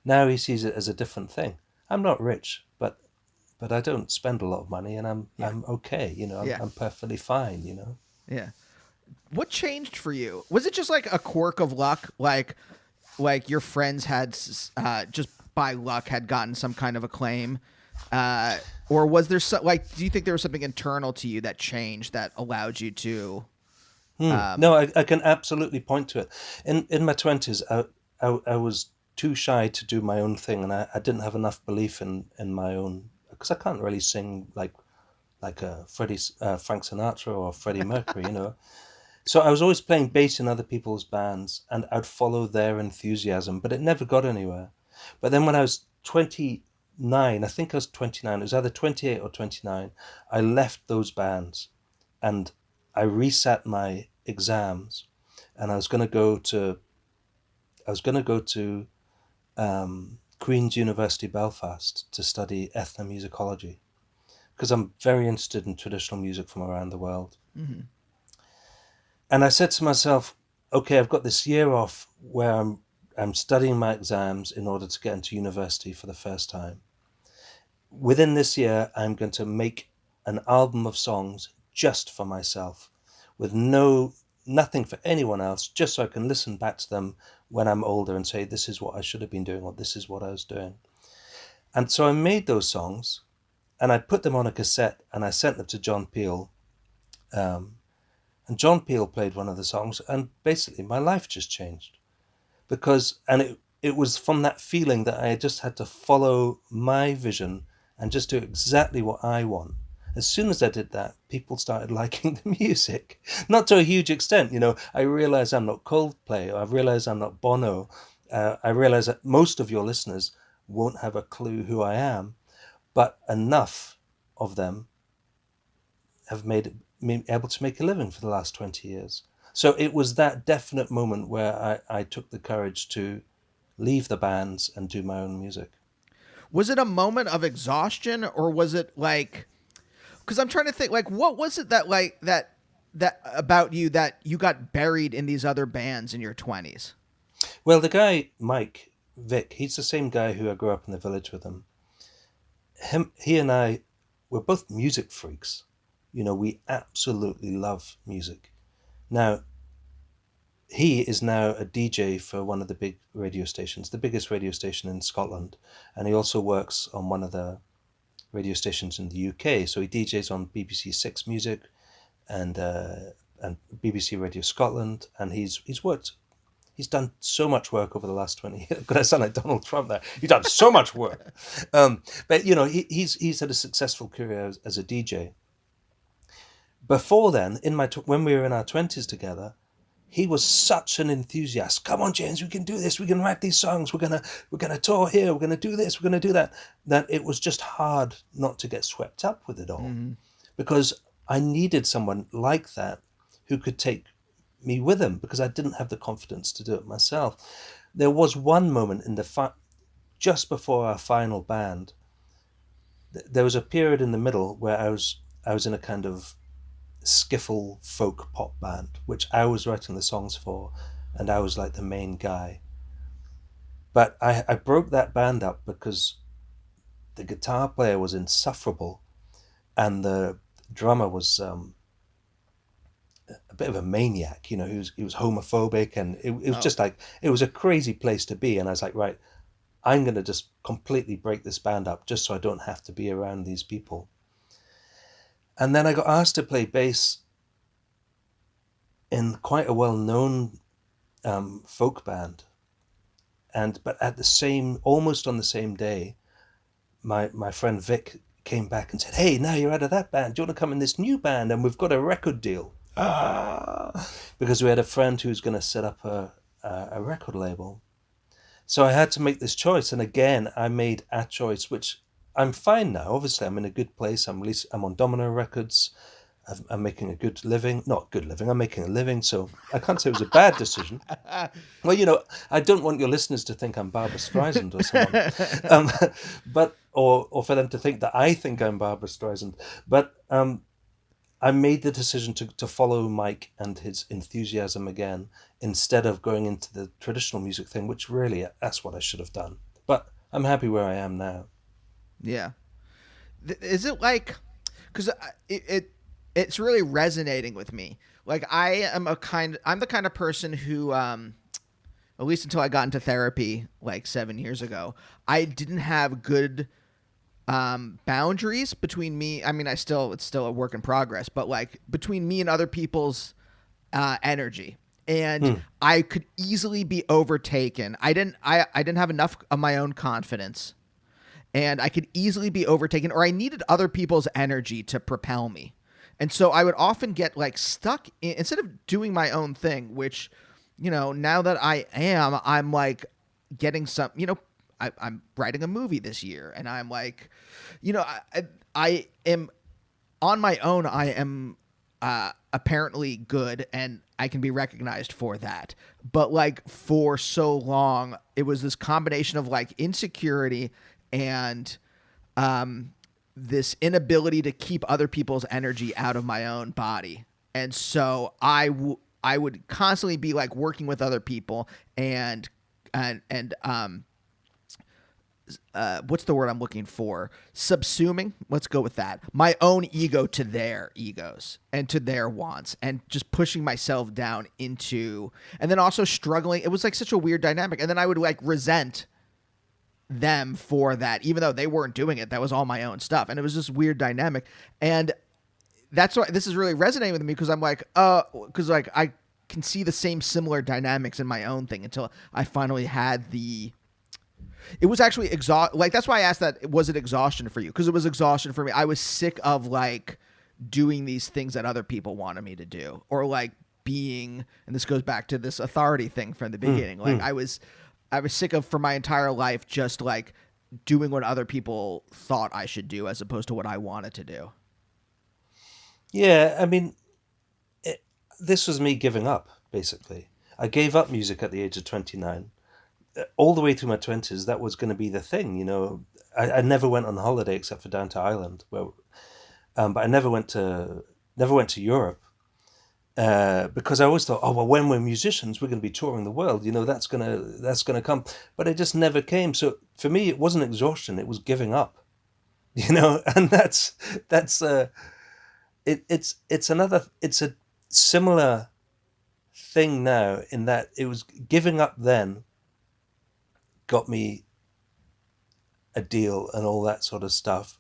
Now he sees it as a different thing. I'm not rich, but I don't spend a lot of money, and I'm okay. I'm perfectly fine. Yeah. What changed for you? Was it just like a quirk of luck, like your friends had just by luck had gotten some kind of acclaim, or was there do you think there was something internal to you that changed that allowed you to? No, I can absolutely point to it. In my 20s, I was too shy to do my own thing, and I didn't have enough belief in my own, because I can't really sing like a Frank Sinatra or Freddie Mercury, So I was always playing bass in other people's bands, and I'd follow their enthusiasm, but it never got anywhere. But then when I was 29, I think I was 29, it was either 28 or 29, I left those bands, and I resat my exams, and I was going to go to Queen's University Belfast to study ethnomusicology, because I'm very interested in traditional music from around the world. Mm-hmm. And I said to myself, okay, I've got this year off where I'm studying my exams in order to get into university for the first time. Within this year, I'm going to make an album of songs just for myself, with nothing for anyone else, just so I can listen back to them when I'm older and say, this is what I should have been doing, or this is what I was doing. And so I made those songs, and I put them on a cassette, and I sent them to John Peel. And John Peel played one of the songs, and basically my life just changed. It was from that feeling that I just had to follow my vision and just do exactly what I want. As soon as I did that, people started liking the music. Not to a huge extent, I realize I'm not Coldplay, or I realize I'm not Bono. I realize that most of your listeners won't have a clue who I am, but enough of them have made me able to make a living for the last 20 years. So it was that definite moment where I took the courage to leave the bands and do my own music. Was it a moment of exhaustion, or was it like, because I'm trying to think, like, what was it that that about you that you got buried in these other bands in your 20s? Well, the guy, Vic, he's the same guy who I grew up in the village with him. He and I were both music freaks. We absolutely love music. Now, he is now a DJ for one of the big radio stations, the biggest radio station in Scotland. And he also works on one of the radio stations in the UK. So he DJs on BBC Six Music and BBC Radio Scotland. And he's done so much work over the last 20 years. I sound like Donald Trump there. He's done so much work. But, he's had a successful career as a DJ. Before then, when we were in our 20s together, he was such an enthusiast. Come on, James, we can do this. We can write these songs. We're gonna tour here. We're gonna do this. We're gonna do that. That it was just hard not to get swept up with it all, because I needed someone like that who could take me with him, because I didn't have the confidence to do it myself. There was one moment in just before our final band. There was a period in the middle where I was in a kind of skiffle folk pop band, which I was writing the songs for, and I was like the main guy. But I broke that band up because the guitar player was insufferable, and the drummer was a bit of a maniac. He was homophobic, and it was just like, it was a crazy place to be. And I was like, right, I'm going to just completely break this band up just so I don't have to be around these people. And then I got asked to play bass in quite a well-known folk band, but almost on the same day, my friend Vic came back and said, "Hey, now you're out of that band. Do you want to come in this new band? And we've got a record deal." Because we had a friend who's going to set up a record label. So I had to make this choice, and again, I made a choice, which I'm fine now. Obviously, I'm in a good place. I'm on Domino Records. I'm making a good living. Not good living. I'm making a living. So I can't say it was a bad decision. Well, I don't want your listeners to think I'm Barbra Streisand or someone, or for them to think that I think I'm Barbra Streisand. But I made the decision to follow Mike and his enthusiasm again, instead of going into the traditional music thing, which really, that's what I should have done. But I'm happy where I am now. Yeah. Is it like, because it's really resonating with me. Like I'm the kind of person who, at least until I got into therapy like 7 years ago, I didn't have good boundaries between me. I mean, it's still a work in progress, but like between me and other people's energy. And I could easily be overtaken. I didn't have enough of my own confidence, and I could easily be overtaken, or I needed other people's energy to propel me. And so I would often get like stuck instead of doing my own thing, which, now that I'm like getting some, I'm writing a movie this year, and I'm like, I am on my own. I am apparently good, and I can be recognized for that. But like for so long, it was this combination of like insecurity and this inability to keep other people's energy out of my own body. And so I would constantly be like working with other people and what's the word I'm looking for? Subsuming. Let's go with that. My own ego to their egos and to their wants, and just pushing myself down into, and then also struggling. It was like such a weird dynamic. And then I would like resent them for that, even though they weren't doing it. That was all my own stuff. And it was this weird dynamic. And that's why this is really resonating with me, because I'm like, because like I can see the same similar dynamics in my own thing until I finally had it was actually like, that's why I asked that, was it exhaustion for you? Because it was exhaustion for me. I was sick of like doing these things that other people wanted me to do, or like being, and this goes back to this authority thing from the beginning. Like I was sick of, for my entire life, just like doing what other people thought I should do as opposed to what I wanted to do. Yeah, I mean, this was me giving up, basically. I gave up music at the age of 29. All the way through my 20s, that was going to be the thing, I never went on holiday except for down to Ireland, but I never went to Europe, because I always thought, oh well, when we're musicians, we're going to be touring the world, that's gonna come, but it just never came. So for me, it wasn't exhaustion; it was giving up, and it's a similar thing now, in that it was giving up then got me a deal and all that sort of stuff.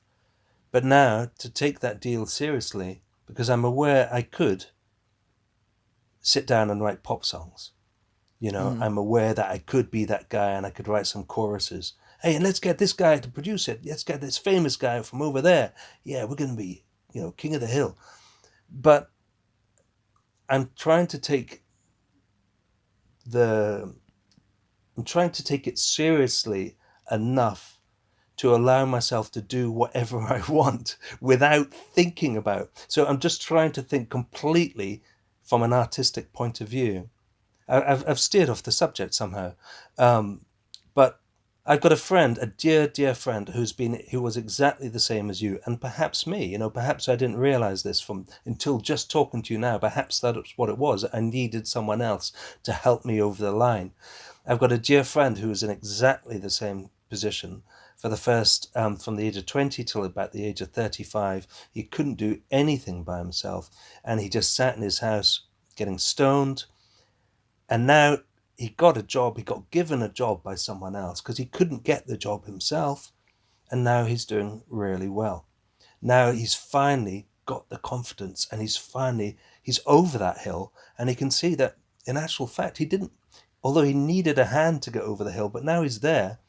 But now to take that deal seriously, because I'm aware I could sit down and write pop songs. I'm aware that I could be that guy and I could write some choruses. Hey, and let's get this guy to produce it. Let's get this famous guy from over there. Yeah, we're going to be, king of the hill. But I'm trying to take it seriously enough to allow myself to do whatever I want without thinking about. So I'm just trying to think completely from an artistic point of view. I've steered off the subject somehow, but I've got a friend, a dear, dear friend, who was exactly the same as you, and perhaps me. Perhaps I didn't realize this until just talking to you now. Perhaps that's what it was. I needed someone else to help me over the line. I've got a dear friend who was in exactly the same position. For the first, from the age of 20 till about the age of 35, he couldn't do anything by himself, and he just sat in his house getting stoned. And now he got a job, he got given a job by someone else because he couldn't get the job himself, and now he's doing really well. Now he's finally got the confidence, and he's over that hill, and he can see that in actual fact he didn't, although he needed a hand to get over the hill, but now he's there.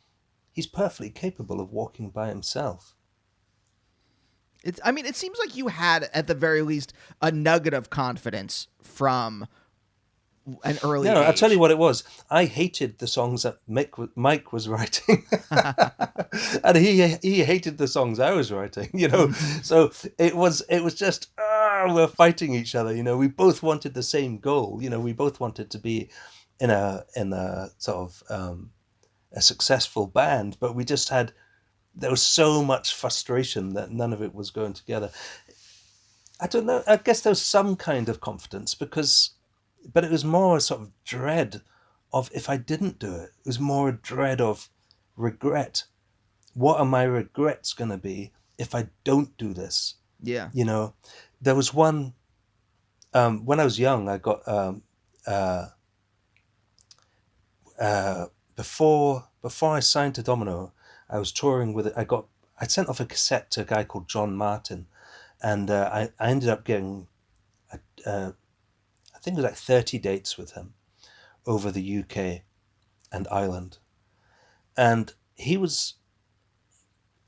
He's perfectly capable of walking by himself. It seems like you had, at the very least, a nugget of confidence from an early age. I'll tell you what it was. I hated the songs that Mike was writing. And he hated the songs I was writing, So it was just, we're fighting each other, We both wanted the same goal, We both wanted to be in a sort of a successful band, but there was so much frustration that none of it was going together. I don't know. I guess there was some kind of confidence but it was more a sort of dread of if I didn't do it. It was more a dread of regret. What are my regrets going to be if I don't do this? Yeah. You know, there was one, when I was young, I got, uh, uh, before I signed to Domino, I was touring with it. I sent off a cassette to a guy called John Martin, and I ended up getting, I think it was like 30 dates with him over the UK and Ireland. And he was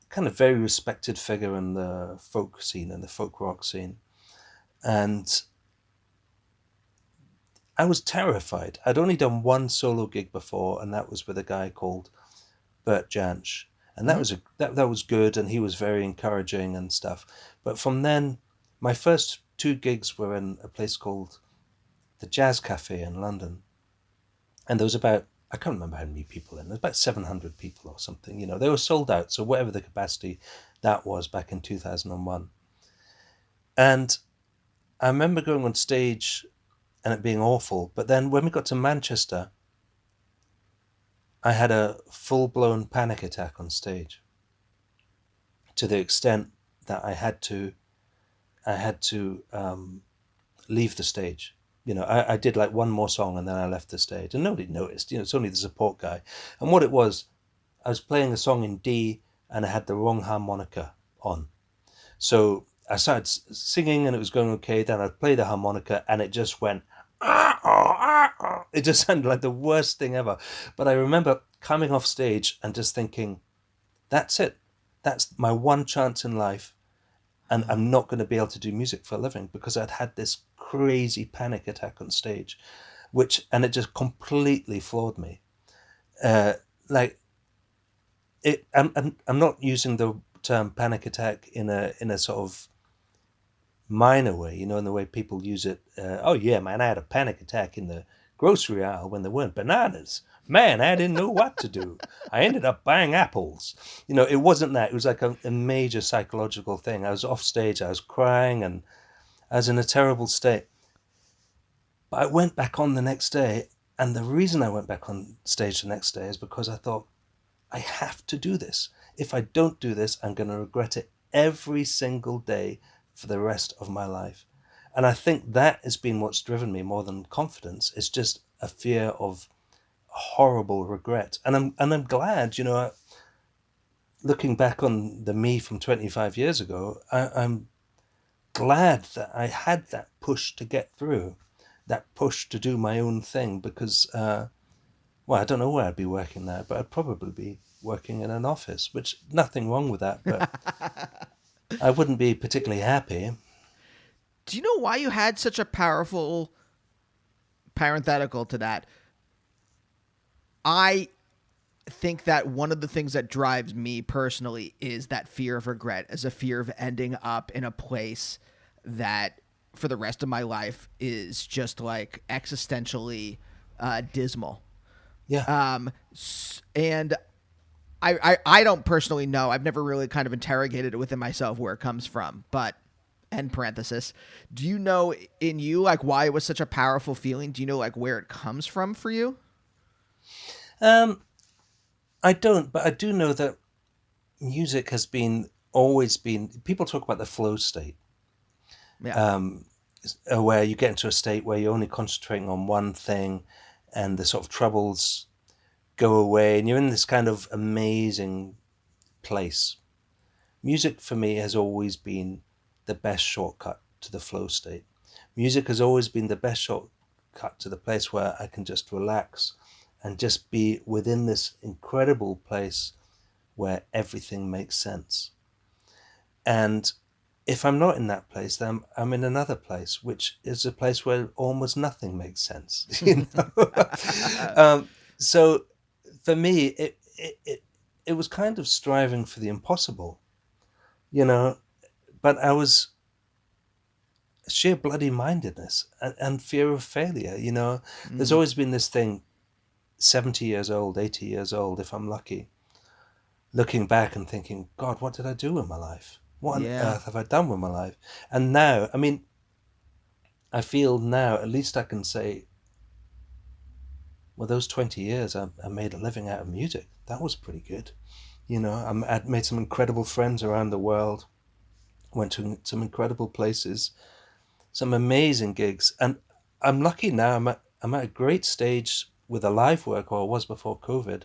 kind of very respected figure in the folk scene and the folk rock scene. And I was terrified. I'd only done one solo gig before, and that was with a guy called Bert Jansch. And that Mhm. was that was good, and he was very encouraging and stuff. But from then, my first two gigs were in a place called the Jazz Cafe in London. And there was about, I can't remember how many people in, there was about 700 people or something. You know, they were sold out, so whatever the capacity that was back in 2001. And I remember going on stage and it being awful. But then when we got to Manchester, I had a full-blown panic attack on stage, to the extent that I had to leave the stage. You know, I did like one more song and then I left the stage, and nobody noticed. You know, it's only the support guy. And what it was, I was playing a song in D and I had the wrong harmonica on. So I started singing and it was going okay. Then I'd play the harmonica and it just went, ah, oh, ah, oh. It just sounded like the worst thing ever. But I remember coming off stage and just thinking, that's it. That's my one chance in life. And I'm not going to be able to do music for a living, because I'd had this crazy panic attack on stage, and it just completely floored me. Like it, I'm not using the term panic attack in a sort of minor way, you know, in the way people use it. Oh yeah, man, I had a panic attack in the grocery aisle when there weren't bananas. Man, I didn't know what to do. I ended up buying apples. You know, it wasn't that. It was like a major psychological thing. I was off stage, I was crying, and I was in a terrible state. But I went back on the next day, and the reason I went back on stage the next day is because I thought, I have to do this. If I don't do this, I'm going to regret it every single day for the rest of my life. And I think that has been what's driven me more than confidence. It's just a fear of horrible regret. And I'm glad, you know, looking back on the me from 25 years ago, I'm glad that I had that push to get through, that push to do my own thing, because, well, I don't know where I'd be working now, but I'd probably be working in an office, which nothing wrong with that, but I wouldn't be particularly happy. Do you know why you had such a powerful parenthetical to that? I think that one of the things that drives me personally is that fear of regret, as a fear of ending up in a place that for the rest of my life is just like existentially dismal. Yeah. And I don't personally know. I've never really kind of interrogated it within myself where it comes from, but end parenthesis. Do you know in you like why it was such a powerful feeling? Do you know like where it comes from for you? I don't, but I do know that music has always been, people talk about the flow state, Yeah. where you get into a state where you're only concentrating on one thing and the sort of troubles go away and you're in this kind of amazing place. Music for me has always been the best shortcut to the flow state. Music has always been the best shortcut to the place where I can just relax and just be within this incredible place where everything makes sense. And if I'm not in that place, then I'm in another place, which is a place where almost nothing makes sense. You know, so for me, it was kind of striving for the impossible, you know. But I was sheer bloody mindedness and fear of failure. You know, there's always been this thing. 70 years old, 80 years old, if I'm lucky, looking back and thinking, God, what did I do in my life? What on Yeah. earth have I done with my life? And now, I mean, I feel now, at least I can say, well, those 20 years, I made a living out of music. That was pretty good. I'd made some incredible friends around the world, went to some incredible places, some amazing gigs. And I'm lucky now, I'm at a great stage with the live work, or I was before COVID,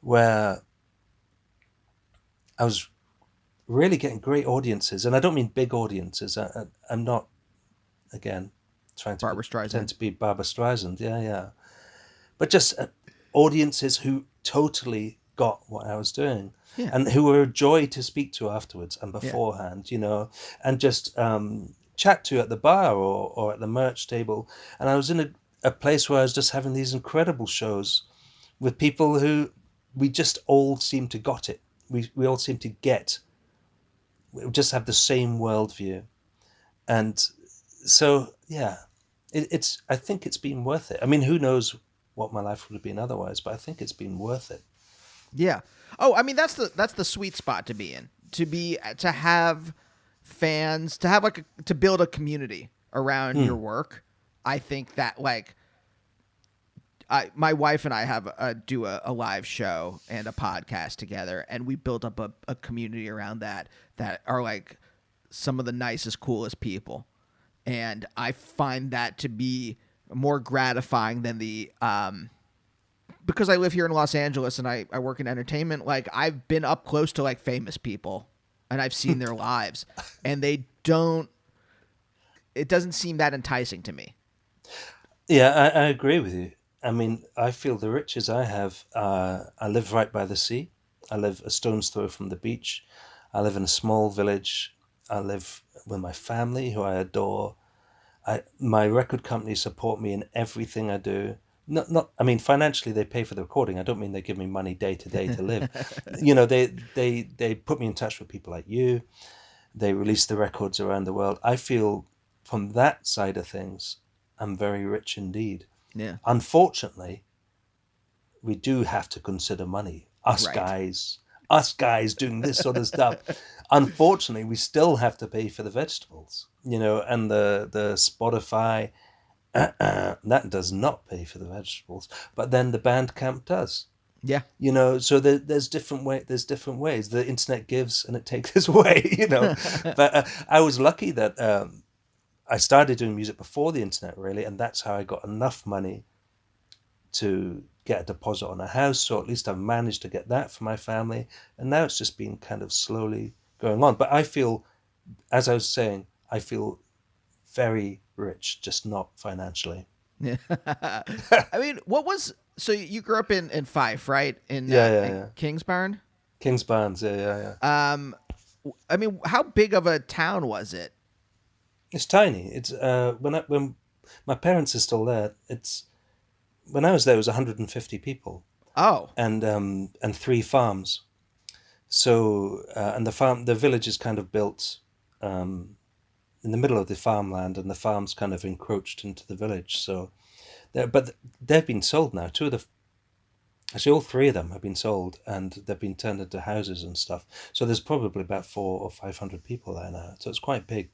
where I was really getting great audiences. And I don't mean big audiences. I'm not, again, trying to Barbara pretend Streisand. to be Barbara Streisand. Yeah, yeah. But just audiences who totally got what I was doing, Yeah. and who were a joy to speak to afterwards and Yeah. beforehand, and just chat to at the bar or at the merch table. And I was in a place where I was just having these incredible shows with people who we just all seem to got it. We all seem to get, we just have the same worldview. And so, yeah, I think it's been worth it. I mean, who knows what my life would have been otherwise, but I think it's been worth it. Yeah. Oh, I mean that's the sweet spot to be in. To have fans, to have to build a community around your work. I think that my wife and I have do a live show and a podcast together, and we built up a community around that are like some of the nicest, coolest people, and I find that to be more gratifying than the because I live here in Los Angeles and I work in entertainment. Like I've been up close to like famous people, and I've seen their lives, and they don't. It doesn't seem that enticing to me. Yeah, I agree with you. I mean, I feel the riches I have. I live right by the sea. I live a stone's throw from the beach. I live in a small village. I live with my family, who I adore. My record company support me in everything I do. Not. I mean, financially, they pay for the recording. I don't mean they give me money day to day to live. They put me in touch with people like you. They release the records around the world. I feel from that side of things, I'm very rich indeed. Yeah. Unfortunately, we do have to consider money. Right. Us guys doing this sort of stuff. Unfortunately, we still have to pay for the vegetables, and the Spotify, that does not pay for the vegetables. But then the Bandcamp does. Yeah. So there's different ways. The internet gives and it takes away. But I was lucky that I started doing music before the internet, really, and that's how I got enough money to get a deposit on a house. So at least I've managed to get that for my family, and now it's just been kind of slowly going on. But I feel, as I was saying, I feel very rich, just not financially. Yeah. I mean, so you grew up in Fife, right? In Yeah. Kingsbarn? King's Barnes, yeah. I mean, how big of a town was it? It's tiny. It's when my parents are still there. When I was there, it was 150 people, Oh. and 3 farms. So and the village is kind of built in the middle of the farmland, and the farms kind of encroached into the village. So, but they've been sold now. Actually, all 3 of them have been sold, and they've been turned into houses and stuff. So there's probably about 400 or 500 people there now. So it's quite big.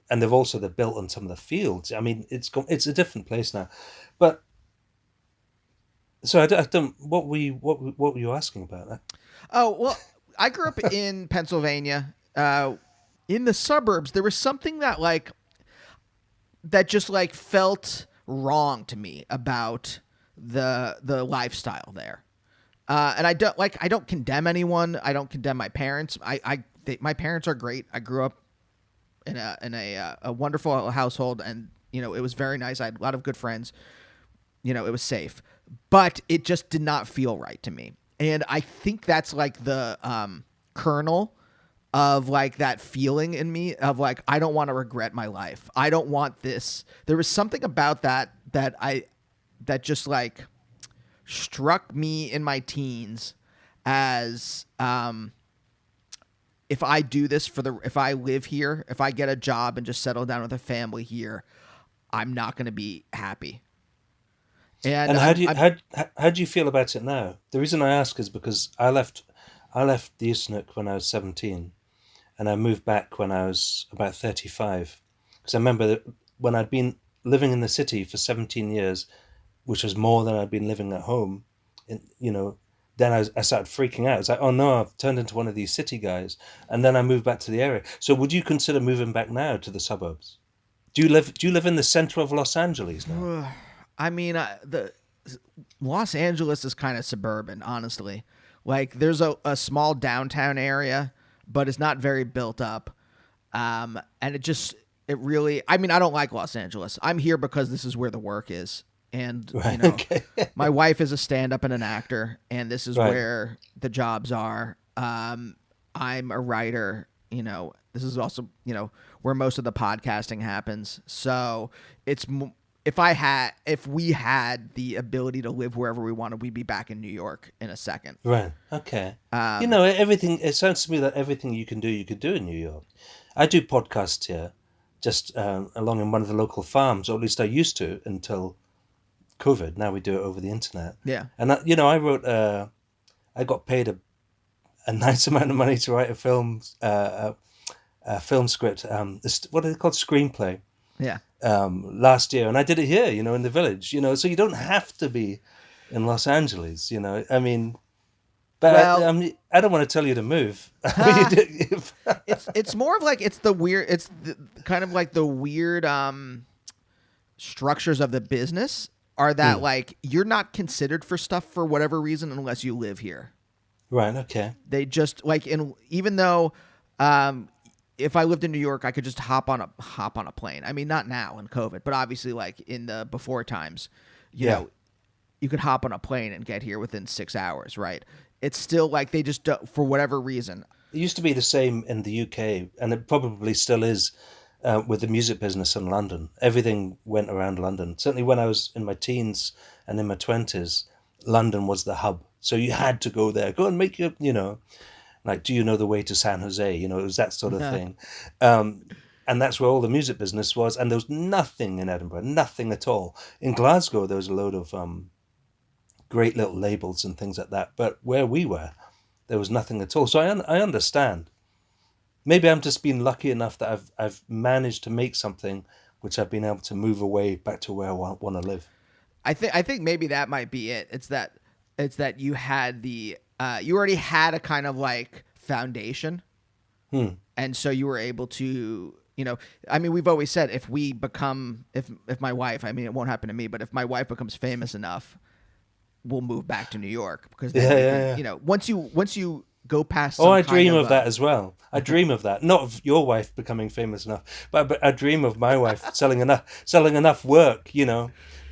And they're built on some of the fields. I mean, it's a different place now. But so I don't. What were you asking about that? Oh, well, I grew up in Pennsylvania. In the suburbs, there was something that just like wrong to me about the lifestyle there. And I don't condemn anyone. I don't condemn my parents. My parents are great. I grew up in a wonderful household, and it was very nice. I had a lot of good friends. It was safe, but it just did not feel right to me. And I think that's like the kernel of like that feeling in me of like, I don't want to regret my life. I don't want this. There was something about that just like struck me in my teens as if I do this if I live here, if I get a job and just settle down with a family here, I'm not going to be happy. And how do you feel about it now? The reason I ask is because I left I left the Usnuk when I was 17, and I moved back when I was about 35. Because I remember that when I'd been living in the city for 17 years, which was more than I'd been living at home, and, then I started freaking out. I was like, oh no, I've turned into one of these city guys. And then I moved back to the area. So would you consider moving back now to the suburbs? Do you live in the center of Los Angeles now? I mean, the Los Angeles is kind of suburban, honestly. Like, there's a small downtown area, but it's not very built up. And it really, I mean, I don't like Los Angeles. I'm here because this is where the work is. And, Right. Okay. my wife is a stand-up and an actor, and this is Right. where the jobs are. I'm a writer, this is also, where most of the podcasting happens. So if we had the ability to live wherever we wanted, we'd be back in New York in a second. Right. Okay. Everything. It sounds to me that everything you could do in New York. I do podcasts here, just along in one of the local farms, or at least I used to until COVID. Now we do it over the internet. Yeah. And I wrote. I got paid a nice amount of money to write a film script. What are they called? Screenplay. Yeah. Last year, and I did it here, in the village, so you don't have to be in Los Angeles, I mean, but Well, I don't want to tell you to move. it's more of like kind of like the weird structures of the business are that like you're not considered for stuff for whatever reason unless you live here. Right. Okay. They just like even though if I lived in New York, I could just hop on a plane. I mean, not now in COVID, but obviously like in the before times, you know, you could hop on a plane and get here within 6 hours, right? It's still like they just don't, for whatever reason. It used to be the same in the UK, and it probably still is with the music business in London. Everything went around London. Certainly when I was in my teens and in my 20s, London was the hub. So you had to go there, go and make your, like, do you know the way to San Jose? It was that sort of thing. And that's where all the music business was. And there was nothing in Edinburgh, nothing at all. In Glasgow, there was a load of great little labels and things like that. But where we were, there was nothing at all. So I understand. Maybe I'm just being lucky enough that I've managed to make something which I've been able to move away back to where I want to live. I think maybe that might be it. It's that you had you already had a kind of like foundation, and so you were able to, I mean, we've always said if my wife, I mean, it won't happen to me, but if my wife becomes famous enough, we'll move back to New York because then once you go past. I dream of that as well. I dream of that, not of your wife becoming famous enough, but I dream of my wife selling enough work,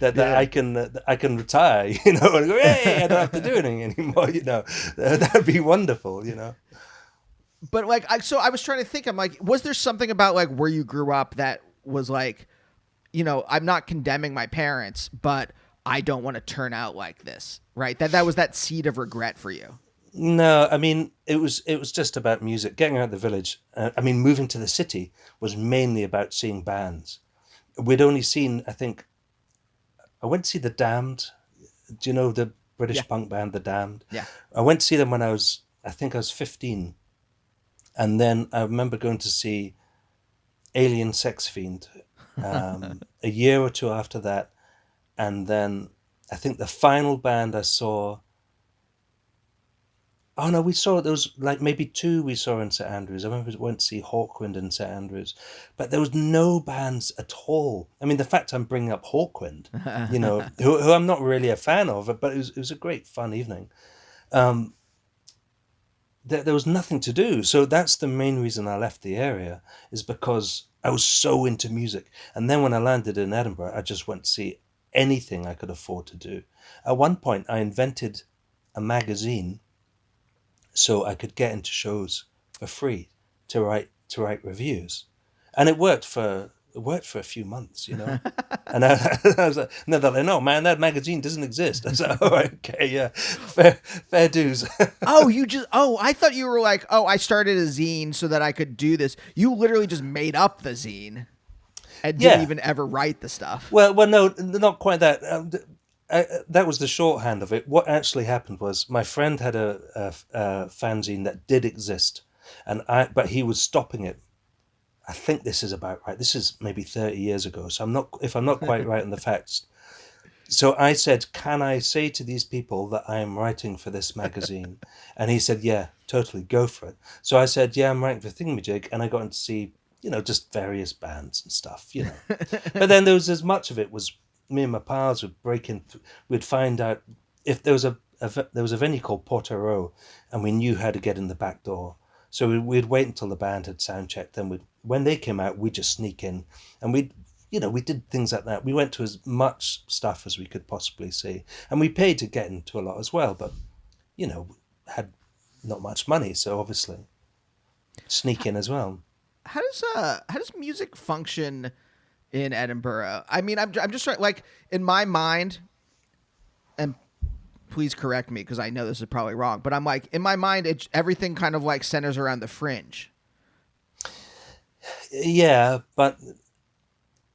that I can retire, and go, hey, I don't have to do anything anymore, that'd be wonderful, But like, so I was trying to think. I'm like, was there something about like where you grew up that was like, I'm not condemning my parents, but I don't want to turn out like this, right? That was that seed of regret for you. No, I mean, it was just about music. Getting out of the village, moving to the city was mainly about seeing bands. We'd only seen, I think, I went to see The Damned. Do you know the British punk band, The Damned? Yeah. I went to see them when I was 15. And then I remember going to see Alien Sex Fiend a year or two after that. And then I think the final band I saw... Oh no, we saw those like maybe two we saw in St Andrews. I remember we went to see Hawkwind in St Andrews, but there was no bands at all. I mean, the fact I'm bringing up Hawkwind, who I'm not really a fan of, but it was a great fun evening. There was nothing to do, so that's the main reason I left the area, is because I was so into music. And then when I landed in Edinburgh, I just went to see anything I could afford to do. At one point, I invented a magazine so I could get into shows for free to write reviews, and it worked for a few months, And I was like, no, they're like, no, man, that magazine doesn't exist. I was like, oh, okay, yeah, fair dues. I thought you were like, I started a zine so that I could do this. You literally just made up the zine and didn't even ever write the stuff. Well, no, not quite that. that was the shorthand of it. What actually happened was my friend had a fanzine that did exist, but he was stopping it. I think this is about right. This is maybe 30 years ago. So if I'm not quite right on the facts. So I said, can I say to these people that I am writing for this magazine? And he said, yeah, totally, go for it. So I said, yeah, I'm writing for Thingamajig. And I got him to see, just various bands and stuff. But then there was as much of it was me and my pals would break in. We'd find out if there was a venue called Portero, and we knew how to get in the back door. So we'd wait until the band had sound checked. Then when they came out, we'd just sneak in, and we did things like that. We went to as much stuff as we could possibly see, and we paid to get into a lot as well. But had not much money, so obviously sneak in as well. How does music function in Edinburgh? I mean, I'm just trying, like, in my mind, and please correct me because I know this is probably wrong, but I'm like, in my mind, everything kind of like centers around the Fringe. Yeah, but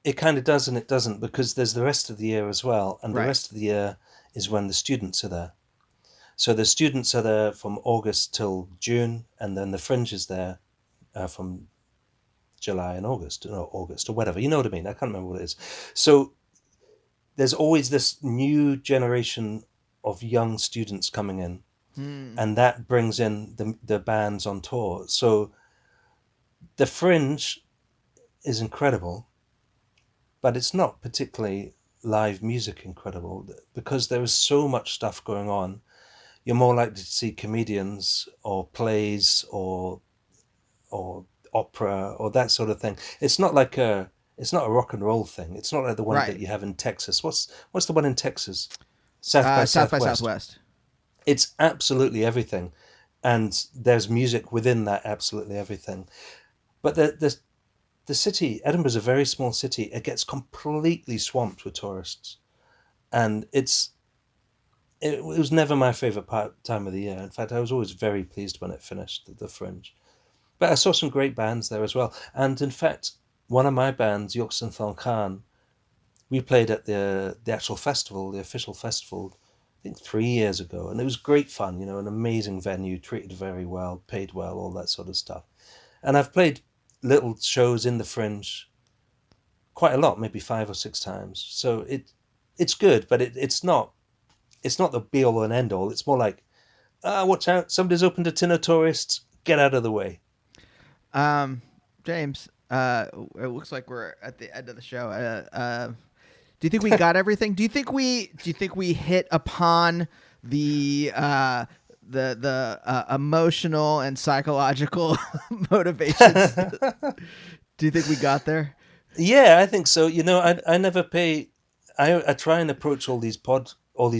it kind of does and it doesn't, because there's the rest of the year as well, and the rest of the year is when the students are there. So the students are there from August till June, and then the Fringe is there from July and August or whatever. You know what I mean? I can't remember what it is. So there's always this new generation of young students coming in, and that brings in the bands on tour. So the Fringe is incredible, but it's not particularly live music incredible, because there is so much stuff going on. You're more likely to see comedians or plays or opera or that sort of thing. It's not a rock and roll thing. It's not like the one that you have in Texas. What's the one in Texas? South by Southwest. It's absolutely everything, and there's music within that absolutely everything. But the city, Edinburgh's a very small city. It gets completely swamped with tourists, and it was never my favourite time of the year. In fact, I was always very pleased when it finished, the Fringe. But I saw some great bands there as well. And in fact, one of my bands, Yorkston Thalcan, we played at the actual festival, the official festival, I think 3 years ago. And it was great fun, an amazing venue, treated very well, paid well, all that sort of stuff. And I've played little shows in the Fringe quite a lot, maybe 5 or 6 times. So it's good, but it's not the be all and end all. It's more like, watch out, somebody's opened a tin of tourists, get out of the way. James, it looks like we're at the end of the show. Do you think we got everything? Do you think we hit upon the emotional and psychological motivations? Do you think we got there? Yeah, I think so. I never pay. I try and approach all these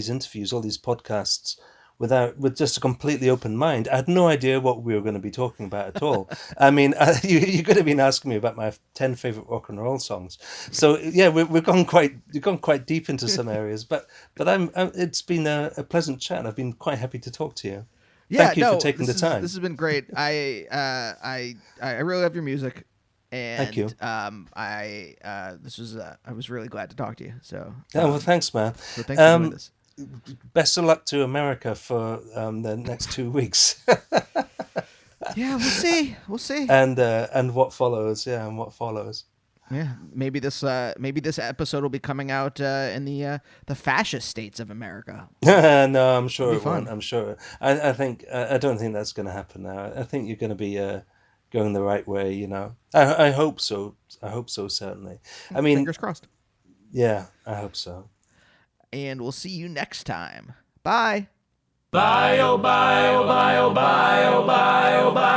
interviews, all these podcasts with just a completely open mind. I had no idea what we were going to be talking about at all. I mean, you could have been asking me about my 10 favorite rock and roll songs. So yeah, we've gone quite deep into some areas, but it's been a pleasant chat. I've been quite happy to talk to you. Yeah, Thank you for taking the time. This has been great. I really love your music, and thank you. I was really glad to talk to you. So well, thanks, man. So thanks for doing this. Best of luck to America for the next 2 weeks. Yeah, we'll see. And what follows? Yeah, and what follows? Yeah, maybe this episode will be coming out in the fascist states of America. No, I'm sure it won't. I'm sure. I don't think that's going to happen now. I think you're going to be going the right way. I hope so. I hope so, certainly. I mean, fingers crossed. Yeah, I hope so. And we'll see you next time. Bye. Bye, oh bye, oh bye, oh bye, oh bye, oh bye.